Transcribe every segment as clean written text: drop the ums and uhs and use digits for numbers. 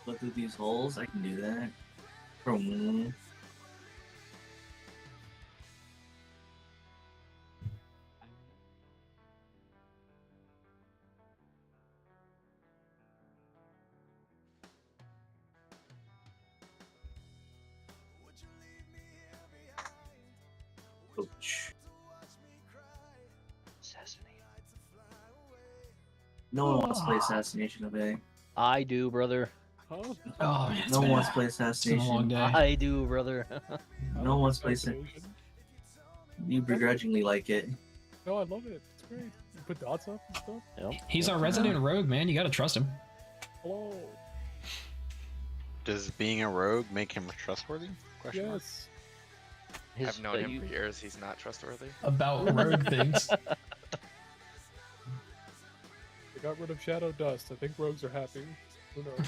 Go through these holes. I can do that. Boom. Ouch. Assassinate. No one wants to play Assassination Bay. I do, brother. Huh? Oh, man, No one wants to play It's been a long Assassination. day. I do, brother. No one wants to play Assassination. You begrudgingly like it. No, I love it. It's great. You put dots up and stuff. Yep. He's our resident rogue, man. You gotta trust him. Hello. Does being a rogue make him trustworthy? Question mark. Yes. I've known him for years. He's not trustworthy. About rogue things. They got rid of Shadow Dust. I think rogues are happy. Who knows?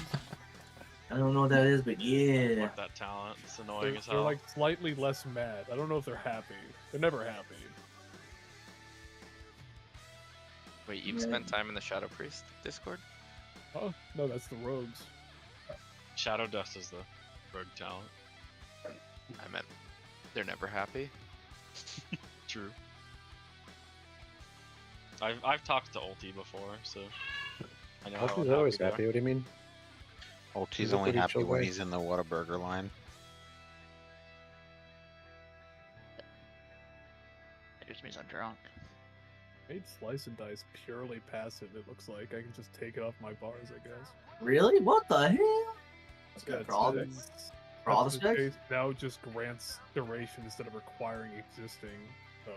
I don't know what that is, but yeah. Like that talent. It's annoying They're, as they're hell. like slightly less mad. I don't know if they're happy. They're never happy. Wait, you've spent time in the Shadow Priest Discord? Oh, no, that's the rogues. Shadow Dust is the rogue talent. I meant they're never happy. True. I've talked to Ulti before, so I know how Ulti's always they are. happy. What do you mean? Ulti's He's a only pretty happy chill when guy. he's in the Whataburger line. It just means I'm drunk. Made Slice and Dice purely passive, it looks like. I can just take it off my bars, I guess. Really? What the hell? Yeah, For all the it's- for all the that's specs? case. Now it just grants duration instead of requiring existing. So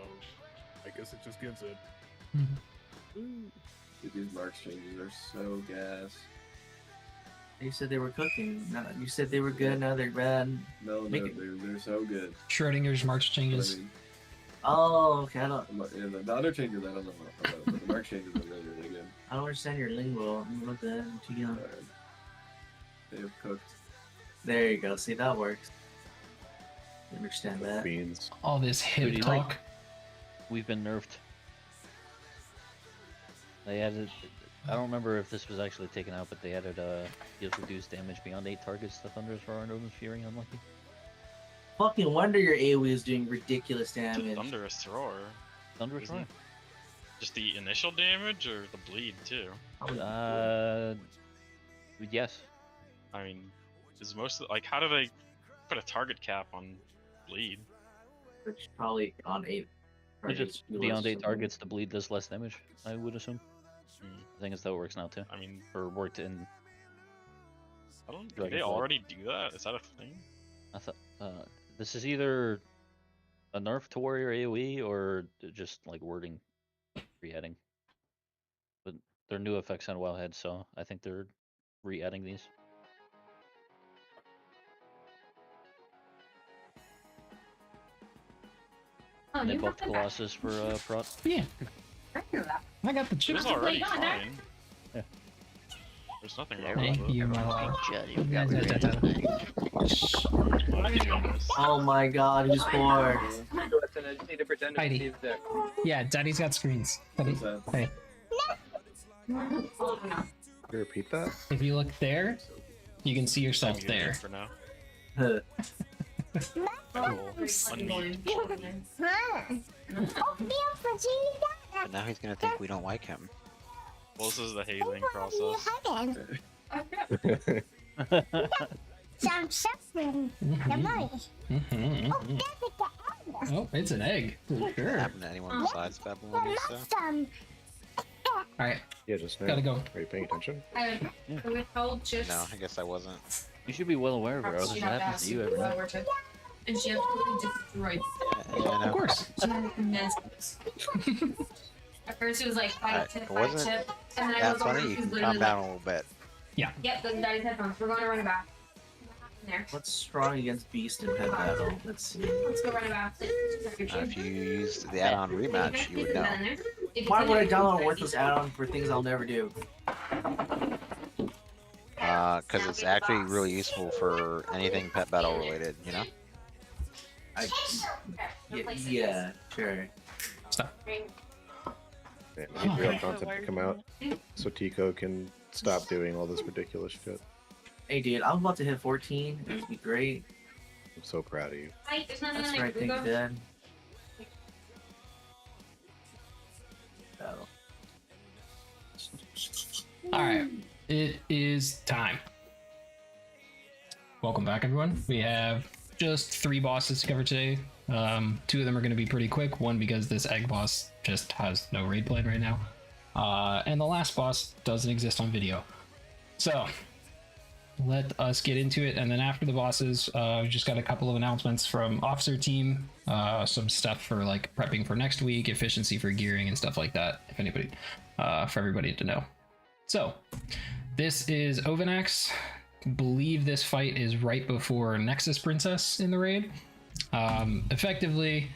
I guess it just gives it. Ooh. Dude, these marks changes are so gas. You said they were cooking. No, you said they were good. Now they're bad. No, Make it- they're so good. Schrodinger's march But changes. I mean, Oh, okay. I don't. the other changes I don't know about, but the mark changes are really, really good. I don't understand your lingo. What the? I'm too young. They have cooked. There you go. See, that works. I understand that. Beans. All this hip Dude, talk. We've been nerfed. They added. I don't remember if this was actually taken out, but they added deals reduced damage beyond 8 targets to Thunder's Roar and Fury Unlucky. Fucking wonder your AoE is doing ridiculous The damage. Thunderous Roar. Thunderous Isn't Roar. Just the initial damage or the bleed too? Yes. I mean, is most of, like how do they put a target cap on bleed? Which probably on 8. Just beyond 8 targets, the bleed does less damage, I would assume. Hmm. I think it's how it works now too. I mean, Or worked in. I don't. Do Dragon's they Blood. already do that? Is that a thing? I thought this is either a nerf to warrior AoE or just like wording re-adding. But they're new effects on Wildhead, so I think they're re-adding these. Oh, And they you buffed got that. Colossus for prot. Yeah, I knew that. I got the It chips. was already Wait, no, no. fine. Yeah. There's nothing wrong Thank with it. you, my lord. Oh my god, who's bored? Heidi. Yeah, Daddy's got screens. Daddy. What's that? Hey, Oh, no. Can you repeat that? if you look there, you can see yourself I'm muted there. for now. Huh. Cool. Unmute. But now he's gonna think we don't like him. Well, this is the hazing process. Oh, it's an egg. For sure. Happen to anyone besides Babylonius, though? Alright, Yeah, just now. gotta go. Are you paying attention? We told just. No, I guess I wasn't. You should be well aware of it, or else She it had happens to you asked every night. over to- And she absolutely destroyed Yeah, I Of know. course. She had immense. At first it was like Alright, 5 chip, it 5 wasn't chip, and then I that was over, funny. she You was can literally calm down a little bit. like, yep, those are Daddy's headphones. We're going to run it back. What happened there? What's strong against Beast in Pet Battle? Let's see. Let's go run it back. If you used the add-on rematch, you would know. Why would I download a worthless add-on for things I'll never do? Because it's actually really useful for anything pet battle related, you know? Yeah, sure. Stop. Yeah, we need real content to come out so Tico can stop doing all this ridiculous shit. Hey, dude, I'm about to hit 14. It's gonna be great. I'm so proud of you. Hi, there's nothing That's like right thing Google. done. Oh. All right, it is time. Welcome back, everyone. We have just 3 bosses to cover today. 2 of them are going to be pretty quick. One because this egg boss just has no raid plan right now, and the last boss doesn't exist on video. So let us get into it, and then after the bosses, we just got a couple of announcements from officer team, some stuff for like prepping for next week, efficiency for gearing and stuff like that, if anybody, for everybody to know. So this is Ovanax. Believe this fight is right before Nexus Princess in the raid. Effectively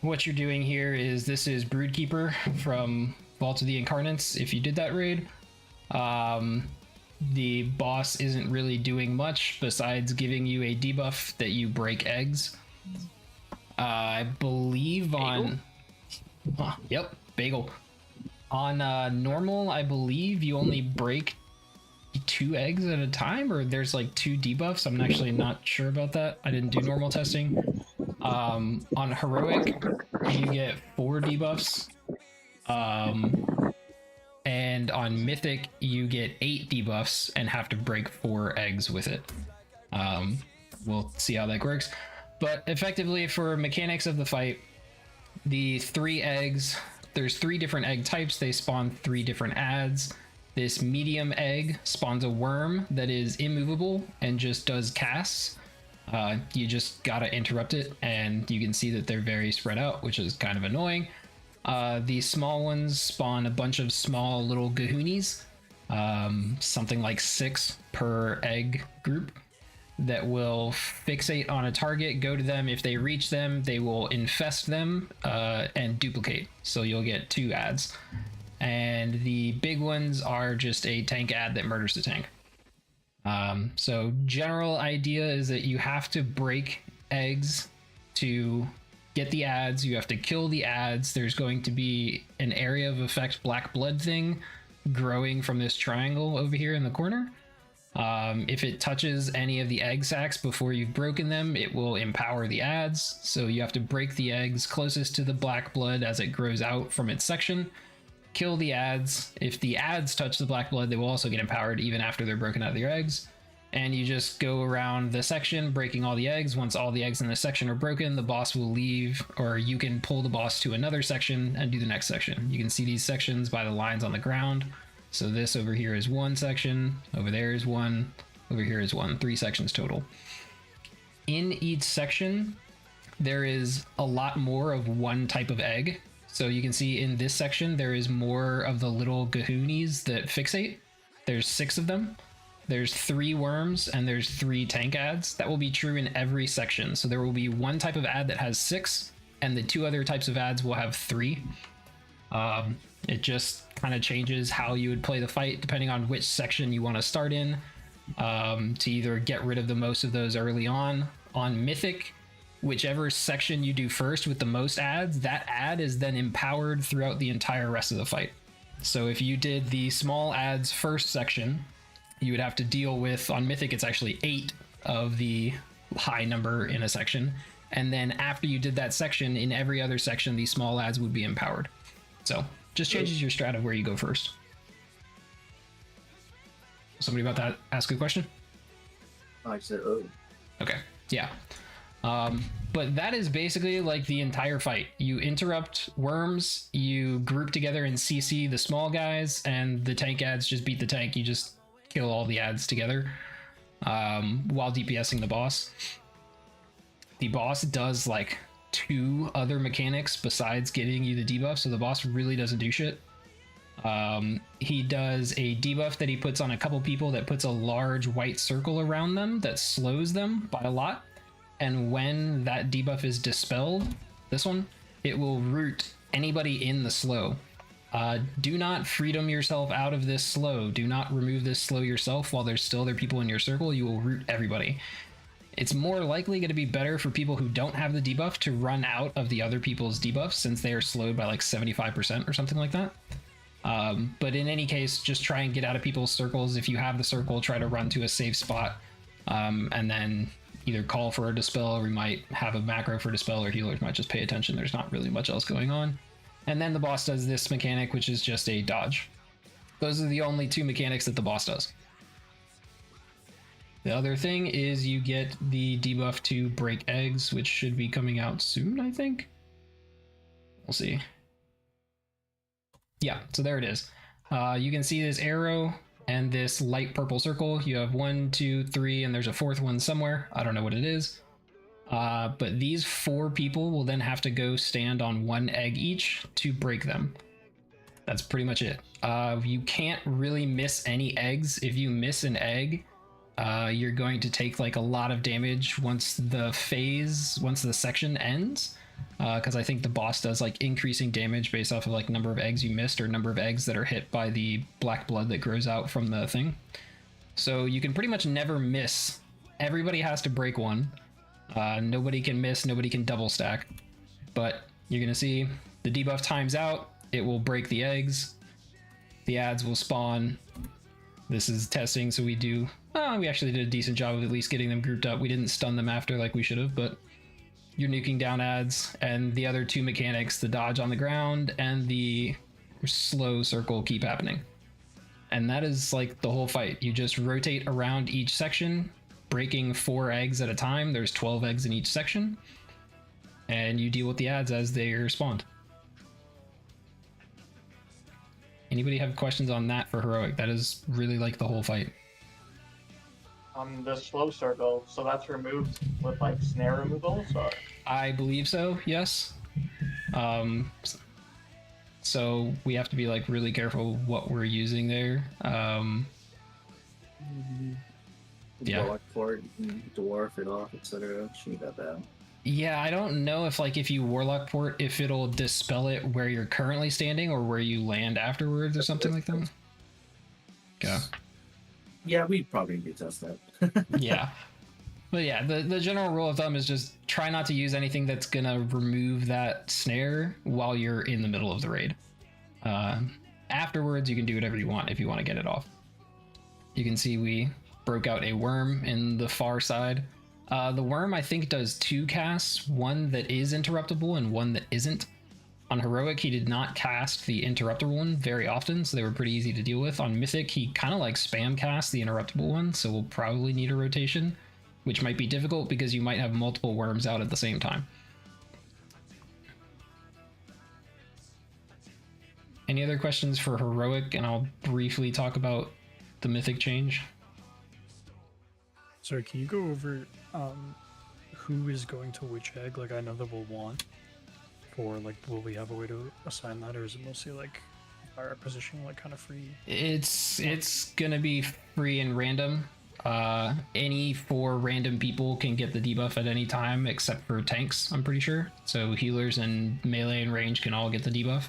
what you're doing here is, this is Broodkeeper from Vault of the Incarnates. If you did that raid, the boss isn't really doing much besides giving you a debuff that you break eggs. I believe on yep, bagel. On normal, I believe you only break 2 eggs at a time, or there's like 2 debuffs. I'm actually not sure about that. I didn't do normal testing. On heroic, you get 4 debuffs. And on mythic, you get 8 debuffs and have to break 4 eggs with it. We'll see how that works. But effectively, for mechanics of the fight, the 3 eggs, there's 3 different egg types. They spawn 3 different adds. This medium egg spawns a worm that is immovable and just does casts. You just gotta interrupt it, and you can see that they're very spread out, which is kind of annoying. The small ones spawn a bunch of small little gahoonies, something like 6 per egg group, that will fixate on a target, go to them. If they reach them, they will infest them and duplicate. So you'll get 2 adds. And the big ones are just a tank ad that murders the tank. So general idea is that you have to break eggs to get the ads. You have to kill the ads. There's going to be an area of effect black blood thing growing from this triangle over here in the corner. If it touches any of the egg sacs before you've broken them, it will empower the ads. So you have to break the eggs closest to the black blood as it grows out from its section. Kill the ads. If the ads touch the black blood, they will also get empowered even after they're broken out of their eggs. And you just go around the section breaking all the eggs. Once all the eggs in the section are broken, the boss will leave, or you can pull the boss to another section and do the next section. You can see these sections by the lines on the ground. So this over here is 1 section, over there is 1, over here is 1, 3 sections total. In each section, there is a lot more of one type of egg. So you can see in this section, there is more of the little gahoonies that fixate. There's 6 of them. There's 3 worms and there's 3 tank ads. That will be true in every section. So there will be 1 type of ad that has 6, and the 2 other types of ads will have 3. It just kind of changes how you would play the fight depending on which section you want to start in, to either get rid of the most of those early on. On Mythic, whichever section you do first with the most ads, that ad is then empowered throughout the entire rest of the fight. So if you did the small ads first section, you would have to deal with, on Mythic it's actually 8 of the high number in a section, and then after you did that section, in every other section the small ads would be empowered. So just changes your strat of where you go first. Somebody about that ask a question? I said, oh. Okay, yeah. But that is basically like the entire fight. You interrupt worms, you group together and CC the small guys, and the tank ads just beat the tank. You just kill all the ads together while DPSing the boss. The boss does like 2 other mechanics besides giving you the debuff, so the boss really doesn't do shit. He does a debuff that he puts on a couple people that puts a large white circle around them that slows them by a lot. And when that debuff is dispelled, this one, it will root anybody in the slow. Do not freedom yourself out of this slow. Do not remove this slow yourself while there's still other people in your circle. You will root everybody. It's more likely going to be better for people who don't have the debuff to run out of the other people's debuffs, since they are slowed by like 75% or something like that. But in any case, just try and get out of people's circles. If you have the circle, try to run to a safe spot, and then either call for a dispel, or we might have a macro for dispel, or healers might just pay attention. There's not really much else going on. And then the boss does this mechanic, which is just a dodge. Those are the only two mechanics that the boss does. The other thing is you get the debuff to break eggs, which should be coming out soon, I think. We'll see. Yeah, so there it is. You can see this arrow and this light purple circle. You have 1, 2, 3, and there's a fourth one somewhere. I don't know what it is. But these 4 people will then have to go stand on 1 egg each to break them. That's pretty much it. You can't really miss any eggs. If you miss an egg, you're going to take like a lot of damage once the section ends. Because I think the boss does like increasing damage based off of like number of eggs you missed or number of eggs that are hit by the black blood that grows out from the thing. So you can pretty much never miss. Everybody has to break one. Nobody can miss, nobody can double stack. But you're gonna see the debuff times out, it will break the eggs. The ads will spawn. This is testing, so we actually did a decent job of at least getting them grouped up. We didn't stun them after like we should have, but you're nuking down ads, and the other 2 mechanics, the dodge on the ground and the slow circle, keep happening. And that is like the whole fight. You just rotate around each section, breaking 4 eggs at a time. There's 12 eggs in each section, and you deal with the ads as they respond. Anybody have questions on that for heroic? That is really like the whole fight. On the slow circle, so that's removed with like snare removal, or? I believe so, yes. So we have to be like really careful what we're using there. Yeah. Warlock port, dwarf it off, etc. Shoot that bad. Yeah, I don't know if you warlock port, if it'll dispel it where you're currently standing or where you land afterwards or something like that. Okay. Yeah, we probably need to test that. Yeah. But yeah, the general rule of thumb is just try not to use anything that's gonna remove that snare while you're in the middle of the raid. Afterwards, you can do whatever you want if you want to get it off. You can see we broke out a worm in the far side. The worm, I think, does 2 casts, one that is interruptible and one that isn't. On Heroic, he did not cast the interruptible one very often, so they were pretty easy to deal with. On Mythic, he kind of like spam casts the interruptible one, so we'll probably need a rotation, which might be difficult because you might have multiple worms out at the same time. Any other questions for Heroic? And I'll briefly talk about the Mythic change. Sorry, can you go over who is going to which egg? Like, I know that we'll want, or like, will we have a way to assign that, or is it mostly like our positioning, like kind of free? It's gonna be free and random. Any 4 random people can get the debuff at any time except for tanks, I'm pretty sure. So healers and melee and range can all get the debuff.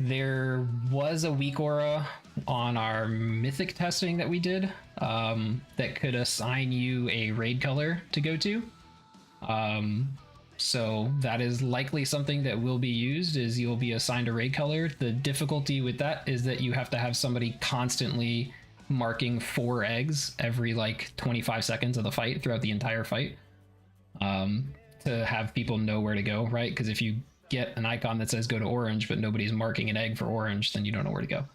There was a weak aura on our mythic testing that we did that could assign you a raid color to go to. So that is likely something that will be used, is you'll be assigned a raid color. The difficulty with that is that you have to have somebody constantly marking 4 eggs every like 25 seconds of the fight throughout the entire fight to have people know where to go, right? Because if you get an icon that says go to orange but nobody's marking an egg for orange, then you don't know where to go.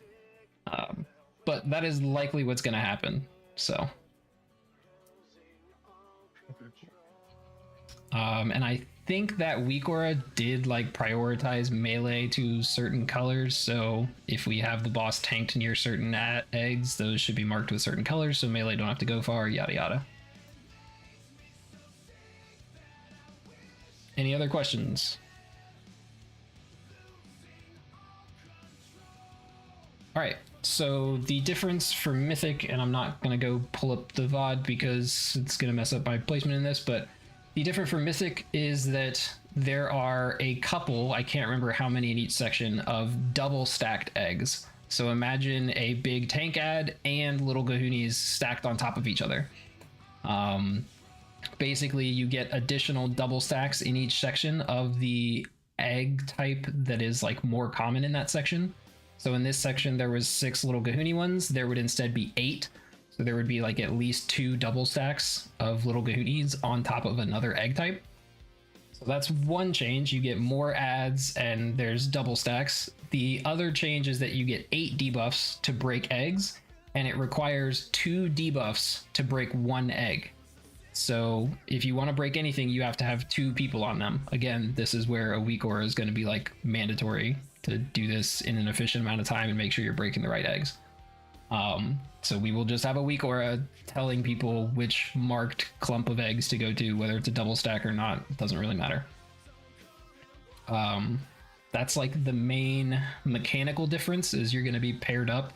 But that is likely what's going to happen. So and I think that weak aura did like prioritize melee to certain colors, so if we have the boss tanked near certain eggs, those should be marked with certain colors so melee don't have to go far, yada yada. Any other questions? All right, so the difference for Mythic, and I'm not gonna go pull up the VOD because it's gonna mess up my placement in this, but the difference for Mythic is that there are a couple, I can't remember how many in each section, of double stacked eggs. So imagine a big tank ad and little Gahoonies stacked on top of each other. Basically, you get additional double stacks in each section of the egg type that is like more common in that section. So in this section there was 6 little Gahuni ones. There would instead be 8. So there would be like at least 2 double stacks of little Gahunis on top of another egg type. So that's one change. You get more adds and there's double stacks. The other change is that you get 8 debuffs to break eggs, and it requires 2 debuffs to break 1 egg. So if you want to break anything, you have to have 2 people on them. Again, this is where a weak aura is going to be like mandatory to do this in an efficient amount of time and make sure you're breaking the right eggs. So we will just have a weak aura telling people which marked clump of eggs to go to, whether it's a double stack or not. It doesn't really matter. That's like the main mechanical difference, is you're going to be paired up,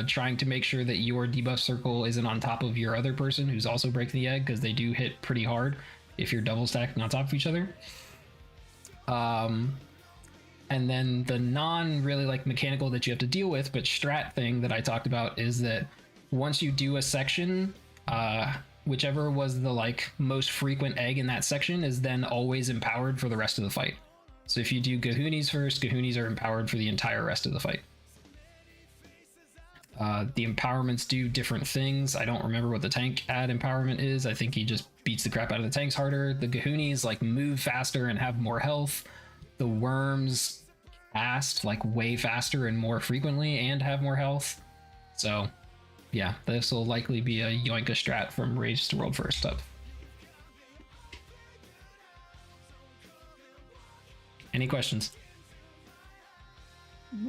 trying to make sure that your debuff circle isn't on top of your other person who's also breaking the egg, because they do hit pretty hard if you're double stacking on top of each other. And then the non really like mechanical that you have to deal with, but strat thing that I talked about, is that once you do a section, whichever was the like most frequent egg in that section is then always empowered for the rest of the fight. So if you do Gahunis first, Gahunis are empowered for the entire rest of the fight. The empowerments do different things. I don't remember what the tank add empowerment is. I think he just beats the crap out of the tanks harder. The Gahunis like move faster and have more health. The worms cast like way faster and more frequently and have more health. So yeah, this will likely be a Yoinka strat from Rage to World First up. Any questions?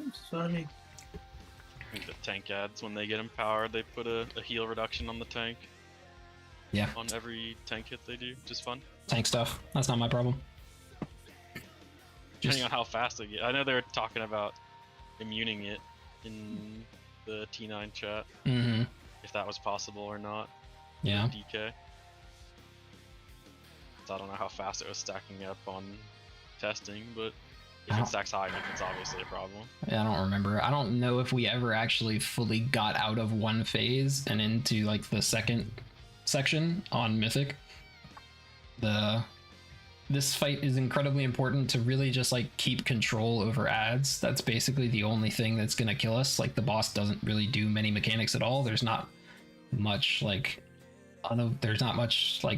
It's funny. I think the tank adds, when they get empowered, they put a heal reduction on the tank. Yeah. On every tank hit they do, which is fun. Tank stuff. That's not my problem. Depending on how fast they get. I know they were talking about immuning it in the T9 chat. Mm-hmm. If that was possible or not. Yeah. DK. So I don't know how fast it was stacking up on testing, but if it stacks high enough, it's obviously a problem. Yeah, I don't remember. I don't know if we ever actually fully got out of one phase and into like the second section on Mythic. This fight is incredibly important to really just like keep control over adds. That's basically the only thing that's gonna kill us. Like the boss doesn't really do many mechanics at all. There's not much like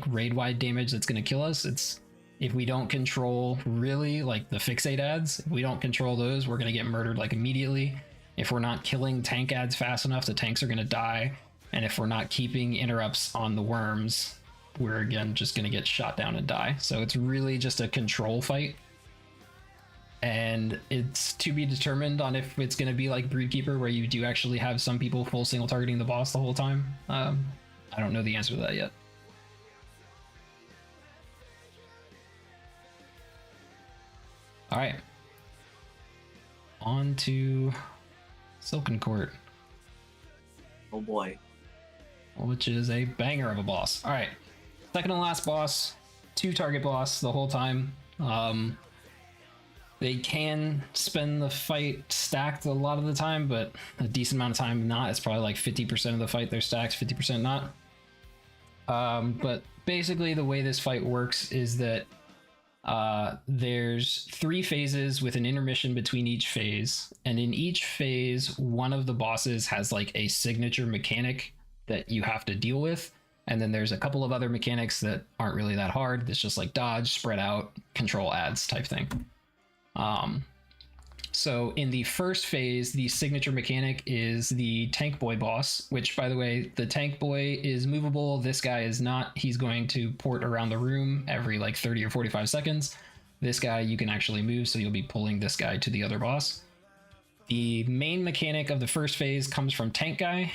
raid wide damage that's gonna kill us. It's if we don't control really like the fixate adds, if we don't control those, we're gonna get murdered like immediately. If we're not killing tank adds fast enough, the tanks are gonna die. And if we're not keeping interrupts on the worms, we're again just gonna get shot down and die. So it's really just a control fight. And it's to be determined on if it's gonna be like Broodkeeper, where you do actually have some people full single targeting the boss the whole time. I don't know the answer to that yet. All right, on to Silken Court. Oh boy. Which is a banger of a boss. All right, second and last boss, 2 target boss the whole time. They can spend the fight stacked a lot of the time, but a decent amount of time not. It's probably like 50% of the fight they're stacked, 50% not. But basically the way this fight works is that there's 3 phases with an intermission between each phase, and in each phase one of the bosses has like a signature mechanic that you have to deal with, and then there's a couple of other mechanics that aren't really that hard. It's just like dodge, spread out, control adds type thing. So in the first phase, the signature mechanic is the Tank Boy boss, which, by the way, the Tank Boy is movable. This guy is not. He's going to port around the room every like 30 or 45 seconds. This guy you can actually move, so you'll be pulling this guy to the other boss. The main mechanic of the first phase comes from Tank Guy,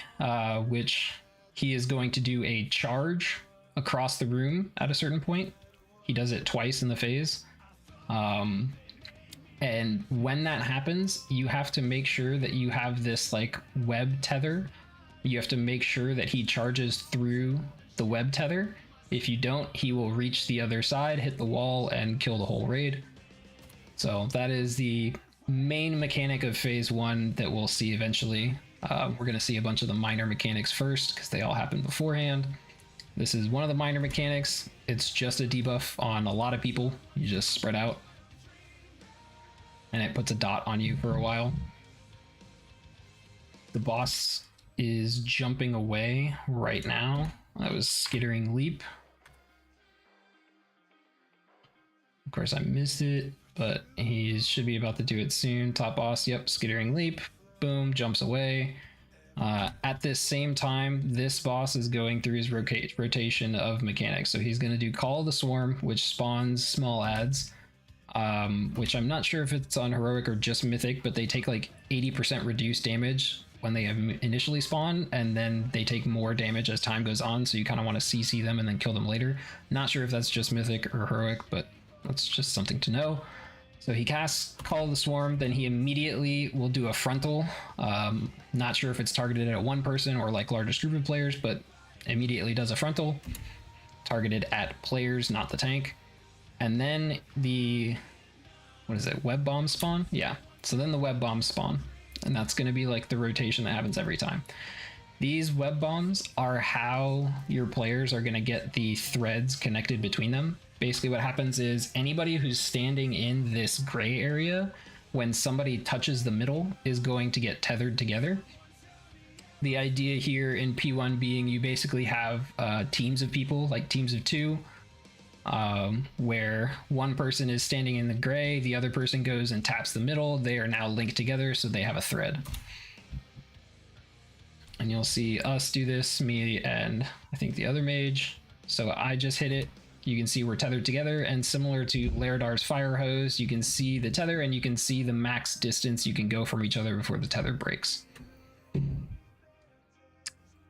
which he is going to do a charge across the room at a certain point. He does it twice in the phase. And when that happens, you have to make sure that you have this like web tether. You have to make sure that he charges through the web tether. If you don't, he will reach the other side, hit the wall, and kill the whole raid. So that is the main mechanic of phase 1 that we'll see eventually. We're going to see a bunch of the minor mechanics first because they all happen beforehand. This is one of the minor mechanics. It's just a debuff on a lot of people. You just spread out. and it puts a dot on you for a while. The boss is jumping away right now. That was Skittering Leap. Of course, I missed it, but he should be about to do it soon. Top boss, yep, Skittering Leap. Boom, jumps away. At this same time, this boss is going through his rotation of mechanics. So he's going to do Call of the Swarm, which spawns small ads, which I'm not sure if it's on Heroic or just Mythic, but they take like 80% reduced damage when they have initially spawn, and then they take more damage as time goes on, so you kind of want to CC them and then kill them later. Not sure if that's just Mythic or Heroic, but that's just something to know. So he casts Call of the Swarm, then he immediately will do a frontal. Not sure if it's targeted at one person or like largest group of players, but immediately does a frontal. Targeted at players, not the tank. And then the, what is it, web bomb spawn? Yeah, so then the web bombs spawn. And that's going to be like the rotation that happens every time. These web bombs are how your players are going to get the threads connected between them. Basically what happens is anybody who's standing in this gray area, when somebody touches the middle, is going to get tethered together. The idea here in P1 being you basically have teams of people, like teams of two, where one person is standing in the gray, the other person goes and taps the middle. They are now linked together, so they have a thread. And you'll see us do this, me and I think the other mage. So I just hit it. You can see we're tethered together, and similar to Laradar's fire hose, you can see the tether and you can see the max distance you can go from each other before the tether breaks.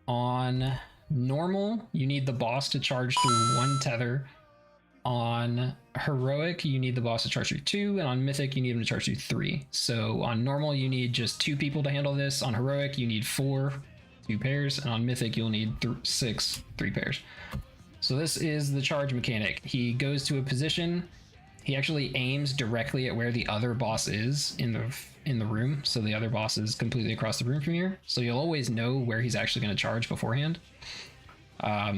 On normal, you need the boss to charge through one tether. On Heroic, you need the boss to charge through 2, and on Mythic, you need him to charge through 3. So on normal, you need just 2 people to handle this. On Heroic, you need 4, 2 pairs, and on Mythic, you'll need 6, 3 pairs. So this is the charge mechanic. He goes to a position. He actually aims directly at where the other boss is in the room. So the other boss is completely across the room from here. So you'll always know where he's actually going to charge beforehand.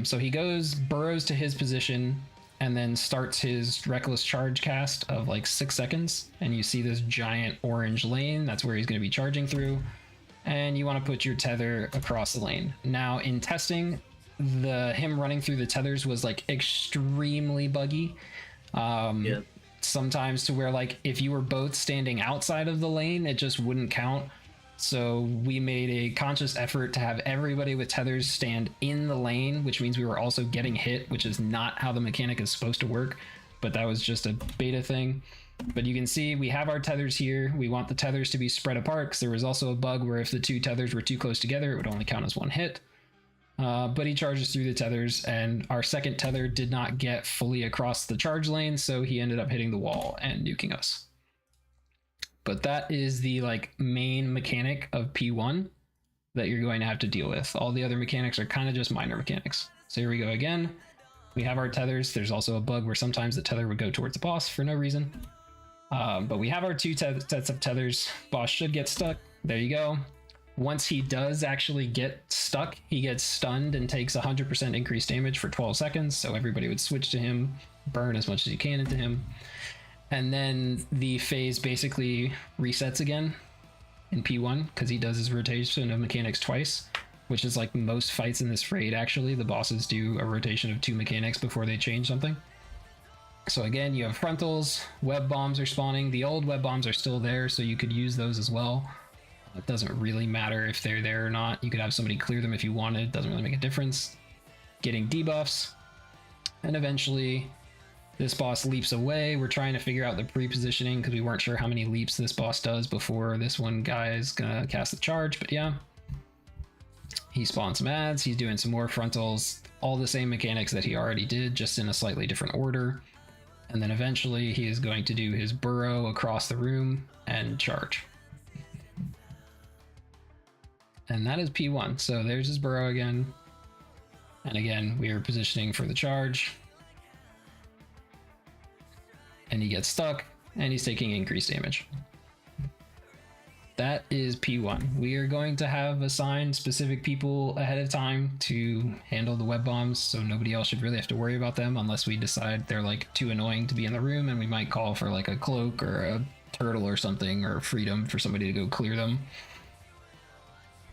So he goes, burrows to his position, and then starts his reckless charge cast of like 6 seconds. And you see this giant orange lane. That's where he's going to be charging through. And you want to put your tether across the lane. Now in testing, him running through the tethers was like extremely buggy. Sometimes to where like if you were both standing outside of the lane, it just wouldn't count. So we made a conscious effort to have everybody with tethers stand in the lane, which means we were also getting hit, which is not how the mechanic is supposed to work, but that was just a beta thing. But you can see we have our tethers here. We want the tethers to be spread apart because there was also a bug where if the 2 tethers were too close together, it would only count as 1 hit. But he charges through the tethers, and our second tether did not get fully across the charge lane, so he ended up hitting the wall and nuking us. But that is the like main mechanic of P1 that you're going to have to deal with. All the other mechanics are kind of just minor mechanics. So here we go again. We have our tethers. There's also a bug where sometimes the tether would go towards the boss for no reason. But we have our 2 sets of tethers. Boss should get stuck. There you go. Once he does actually get stuck, he gets stunned and takes 100% increased damage for 12 seconds. So everybody would switch to him, burn as much as you can into him. And then the phase basically resets again in P1 because he does his rotation of mechanics twice, which is like most fights in this raid actually. The bosses do a rotation of 2 mechanics before they change something. So again, you have frontals, web bombs are spawning. The old web bombs are still there, so you could use those as well. It doesn't really matter if they're there or not. You could have somebody clear them if you wanted. It doesn't really make a difference. Getting debuffs. And eventually this boss leaps away. We're trying to figure out the pre-positioning because we weren't sure how many leaps this boss does before this one guy is gonna cast the charge, but yeah. He spawns some ads, he's doing some more frontals, all the same mechanics that he already did, just in a slightly different order. And then eventually he is going to do his burrow across the room and charge. And that is P1. So there's his burrow again. And again, we are positioning for the charge. And he gets stuck, and he's taking increased damage. That is P1. We are going to have assigned specific people ahead of time to handle the web bombs, so nobody else should really have to worry about them unless we decide they're like too annoying to be in the room, and we might call for like a cloak or a turtle or something, or freedom for somebody to go clear them.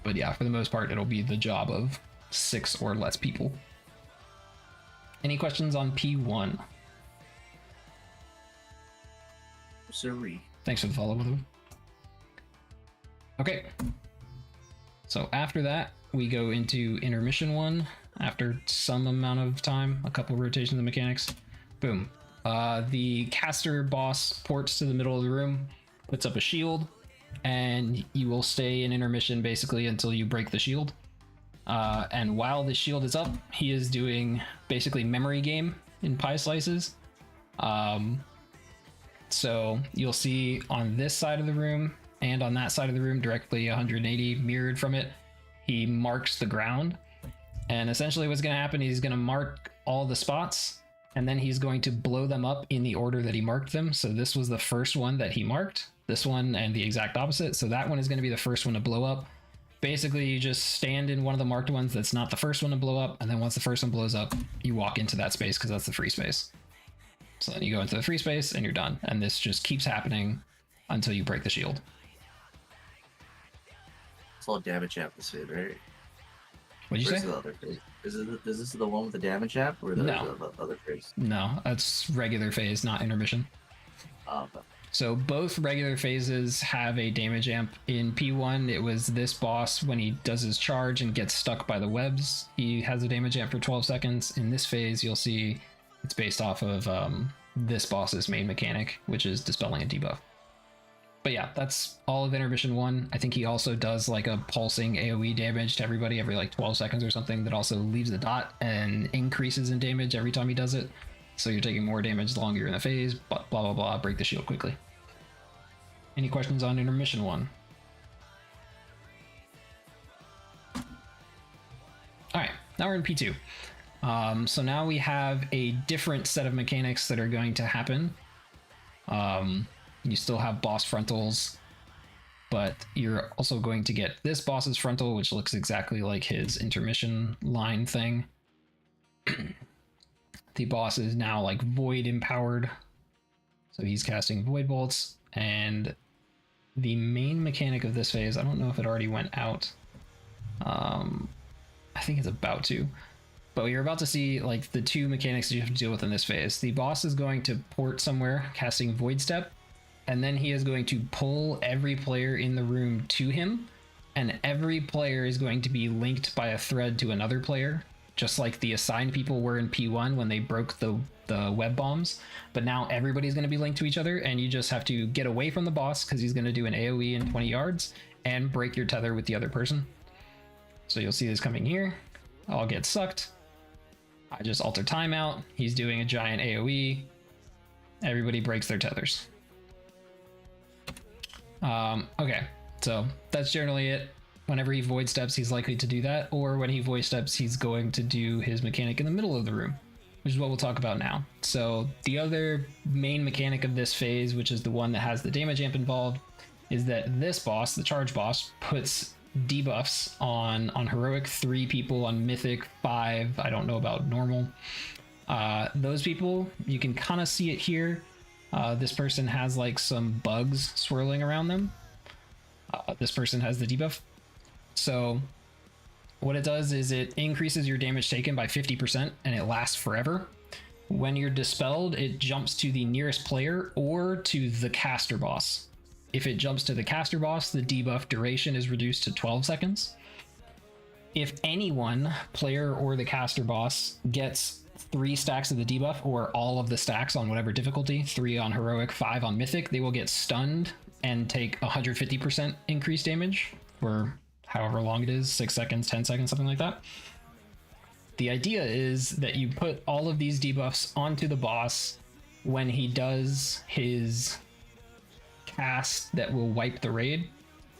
But yeah, for the most part, it'll be the job of 6 or less people. Any questions on P1? Sorry. Thanks for the follow, with him. Okay. So after that, we go into intermission 1. After some amount of time, a couple rotations of mechanics. Boom. The caster boss ports to the middle of the room, puts up a shield, and you will stay in intermission basically until you break the shield. And while the shield is up, he is doing basically memory game in pie slices. So you'll see on this side of the room and on that side of the room, directly 180 mirrored from it, he marks the ground. And essentially what's going to happen is he's going to mark all the spots, and then he's going to blow them up in the order that he marked them. So this was the first one that he marked, this one and the exact opposite. So that one is going to be the first one to blow up. Basically, you just stand in one of the marked ones that's not the first one to blow up, and then once the first one blows up, you walk into that space because that's the free space. So then you go into the free space and you're done. And this just keeps happening until you break the shield. It's all damage app this phase, right? What'd you Where's say? the other phase? Is this the one with the damage app, or the other phase? No, that's regular phase, not intermission. Okay. So both regular phases have a damage amp. In P1, it was this boss when he does his charge and gets stuck by the webs. He has a damage amp for 12 seconds. In this phase, you'll see it's based off of this boss's main mechanic, which is dispelling a debuff. But yeah, that's all of intermission 1. I think he also does like a pulsing AoE damage to everybody every like 12 seconds or something that also leaves a dot and increases in damage every time he does it. So you're taking more damage the longer you're in the phase, but blah, blah, blah, break the shield quickly. Any questions on intermission 1? All right, now we're in P2. So now we have a different set of mechanics that are going to happen. You still have boss frontals, but you're also going to get this boss's frontal, which looks exactly like his intermission line thing. The boss is now like void empowered, so he's casting void bolts. And the main mechanic of this phase, I don't know if it already went out. I think it's about to. But you're about to see like the two mechanics that you have to deal with in this phase. The boss is going to port somewhere, casting Void Step, and then he is going to pull every player in the room to him, and every player is going to be linked by a thread to another player, just like the assigned people were in P1 when they broke the web bombs. But now everybody's going to be linked to each other, and you just have to get away from the boss because he's going to do an AoE in 20 yards and break your tether with the other person. So you'll see this coming here. I'll get sucked. I just alter timeout. He's doing a giant AoE. Everybody breaks their tethers. Okay, so that's generally it. Whenever he void steps, he's likely to do that, or when he void steps, he's going to do his mechanic in the middle of the room, which is what we'll talk about now. So the other main mechanic of this phase, which is the one that has the damage amp involved, is that this boss, the charge boss, puts debuffs on heroic 3 people, on mythic 5. I don't know about normal. Those people, you can kind of see it here. This person has like some bugs swirling around them. This person has the debuff. So what it does is it increases your damage taken by 50% and it lasts forever. When you're dispelled, it jumps to the nearest player or to the caster boss. If it jumps to the caster boss, the debuff duration is reduced to 12 seconds. If anyone, player or the caster boss, gets 3 stacks of the debuff, or all of the stacks on whatever difficulty, 3 on heroic, 5 on mythic, they will get stunned and take 150% increased damage for however long it is, 6 seconds, 10 seconds, something like that. The idea is that you put all of these debuffs onto the boss when he does his cast that will wipe the raid,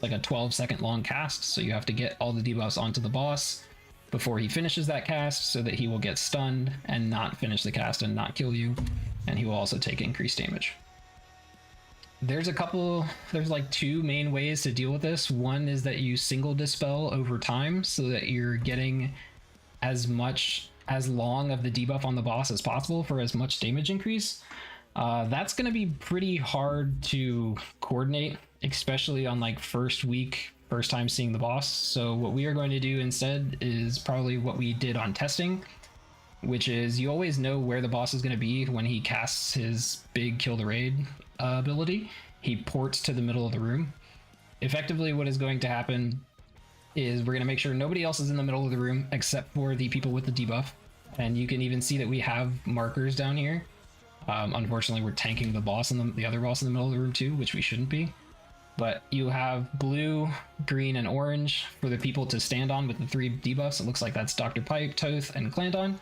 like a 12-second long cast. So you have to get all the debuffs onto the boss before he finishes that cast so that he will get stunned and not finish the cast and not kill you, and he will also take increased damage. There's like 2 main ways to deal with this. One is that you single dispel over time so that you're getting as long of the debuff on the boss as possible for as much damage increase. That's going to be pretty hard to coordinate, especially on like first week, first time seeing the boss. So what we are going to do instead is probably what we did on testing, which is you always know where the boss is going to be when he casts his big kill the raid ability. He ports to the middle of the room. Effectively, what is going to happen is we're going to make sure nobody else is in the middle of the room except for the people with the debuff. And you can even see that we have markers down here. Unfortunately, we're tanking the boss and the other boss in the middle of the room too, which we shouldn't be. But you have blue, green, and orange for the people to stand on with the 3 debuffs. It looks like that's Dr. Pipe, Toth, and Clandon.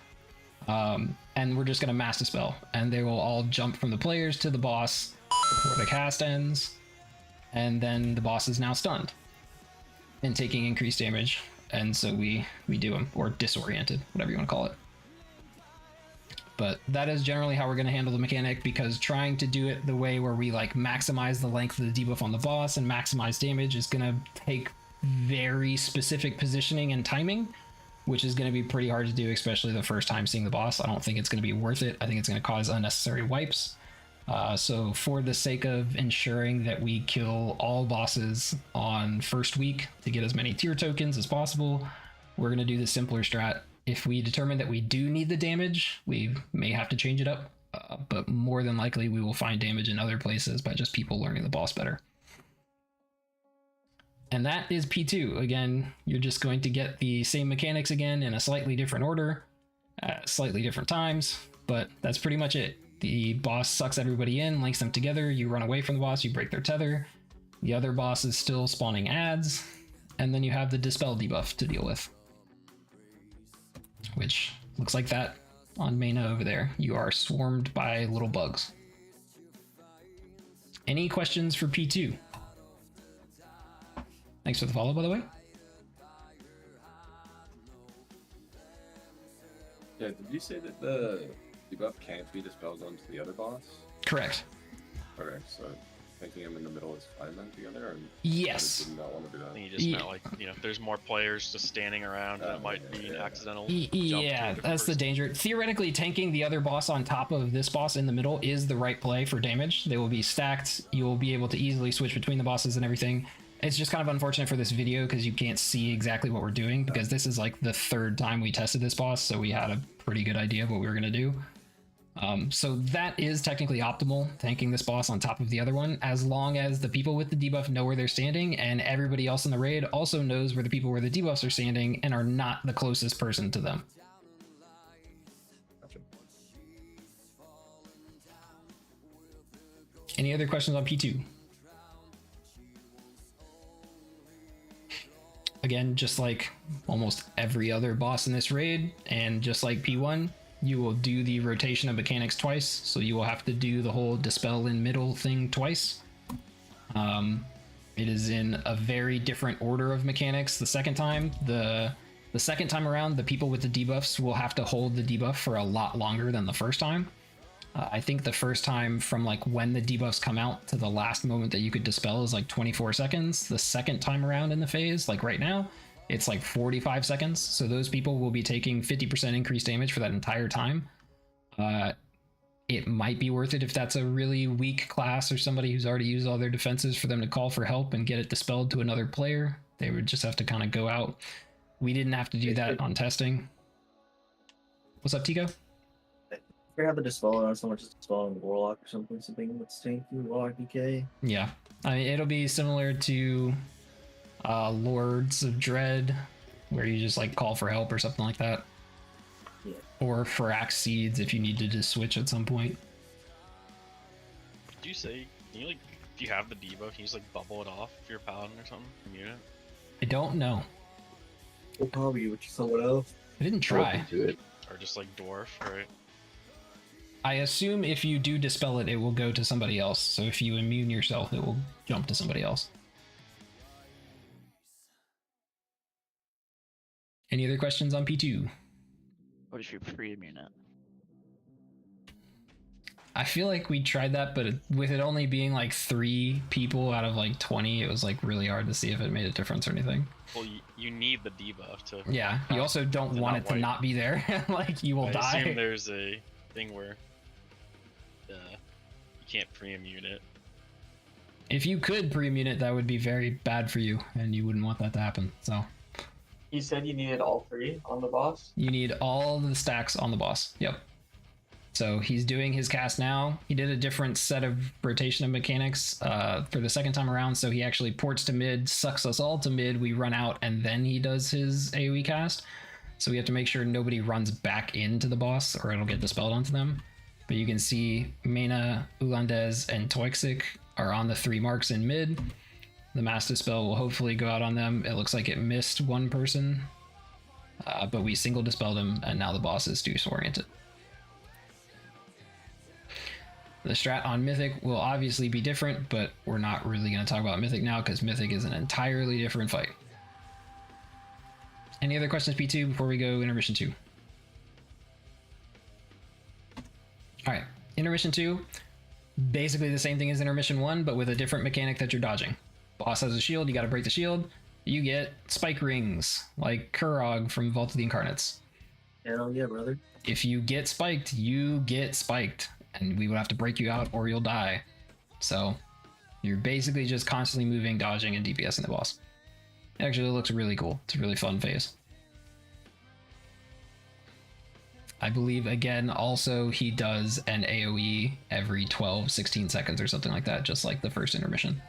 And we're just going to mass dispel. And they will all jump from the players to the boss before the cast ends. And then the boss is now stunned and taking increased damage. And so we do him, or disoriented, whatever you want to call it. But that is generally how we're going to handle the mechanic, because trying to do it the way where we like maximize the length of the debuff on the boss and maximize damage is going to take very specific positioning and timing, which is going to be pretty hard to do, especially the first time seeing the boss. I don't think it's going to be worth it. I think it's going to cause unnecessary wipes. So for the sake of ensuring that we kill all bosses on first week to get as many tier tokens as possible, we're going to do the simpler strat. If we determine that we do need the damage, we may have to change it up, but more than likely we will find damage in other places by just people learning the boss better. And that is P2. Again, you're just going to get the same mechanics again in a slightly different order, at slightly different times, but that's pretty much it. The boss sucks everybody in, links them together, you run away from the boss, you break their tether. The other boss is still spawning ads, and then you have the Dispel debuff to deal with, which looks like that on Mena over there. You are swarmed by little bugs. Any questions for P2? Thanks for the follow, by the way. Yeah, did you say that the debuff can't be dispelled onto the other boss? Correct. Okay, so making them in the middle is fine then together? Or yes. Did not want to do that? I think you just meant like, you know, if there's more players just standing around, that might be an accidental. Yeah, that's the danger. Theoretically, tanking the other boss on top of this boss in the middle is the right play for damage. They will be stacked. You will be able to easily switch between the bosses and everything. It's just kind of unfortunate for this video because you can't see exactly what we're doing, because this is like the 3rd time we tested this boss, so we had a pretty good idea of what we were going to do. So that is technically optimal, tanking this boss on top of the other one, as long as the people with the debuff know where they're standing and everybody else in the raid also knows where the people where the debuffs are standing and are not the closest person to them. Gotcha. Any other questions on P2? Again, just like almost every other boss in this raid, and just like P1, you will do the rotation of mechanics twice, so you will have to do the whole dispel in middle thing twice. It is in a very different order of mechanics the second time. The second time around, the people with the debuffs will have to hold the debuff for a lot longer than the first time. I think the first time from like when the debuffs come out to the last moment that you could dispel is like 24 seconds. The second time around in the phase, like right now, it's like 45 seconds. So those people will be taking 50% increased damage for that entire time. It might be worth it if that's a really weak class or somebody who's already used all their defenses for them to call for help and get it dispelled to another player. They would just have to kind of go out. We didn't have to do that on testing. What's up, Tico? If you have the dispel on someone, just dispel on Warlock or something that's tanky, Warlock DK. Yeah, I mean, it'll be similar to Lords of Dread, where you just like call for help or something like that. Yeah. Or for Axe Seeds if you need to just switch at some point. Did you say, can you like, if you have the debuff, can you just like bubble it off if you're a paladin or something? Mute it? I don't know. We'll probably with someone else. I didn't try. Or just like dwarf, right? I assume if you do dispel it, it will go to somebody else. So if you immune yourself, it will jump to somebody else. Any other questions on P2? What if you pre-immune it? I feel like we tried that, but with it only being like 3 people out of like 20, it was like really hard to see if it made a difference or anything. Well, you need the debuff to. Yeah, you also don't want it to not be there. Like you will die. I assume there's a thing where can't pre-immune it. If you could pre-immune it, that would be very bad for you, and you wouldn't want that to happen. So He said you needed all 3 on the boss. you need all the stacks on the boss. Yep. So he's doing his cast now. He did a different set of rotation of mechanics for the second time around. So he actually ports to mid, sucks us all to mid, we run out, and then he does his AoE cast. So we have to make sure nobody runs back into the boss or it'll get dispelled onto them. But you can see Mena, Ulandes, and Toixic are on the 3 marks in mid. The Mass Dispel will hopefully go out on them. It looks like it missed one person, but we single dispelled him, and now the boss is disoriented. The strat on Mythic will obviously be different, but we're not really going to talk about Mythic now because Mythic is an entirely different fight. Any other questions, P2, before we go intermission 2? All right, intermission 2, basically the same thing as intermission 1, but with a different mechanic that you're dodging. Boss has a shield, you got to break the shield. You get spike rings, like Kurog from Vault of the Incarnates. Hell yeah, brother. If you get spiked, you get spiked, and we would have to break you out or you'll die. So you're basically just constantly moving, dodging, and DPSing the boss. Actually, it looks really cool. It's a really fun phase. I believe, again, also he does an AoE every 12, 16 seconds or something like that, just like the first intermission.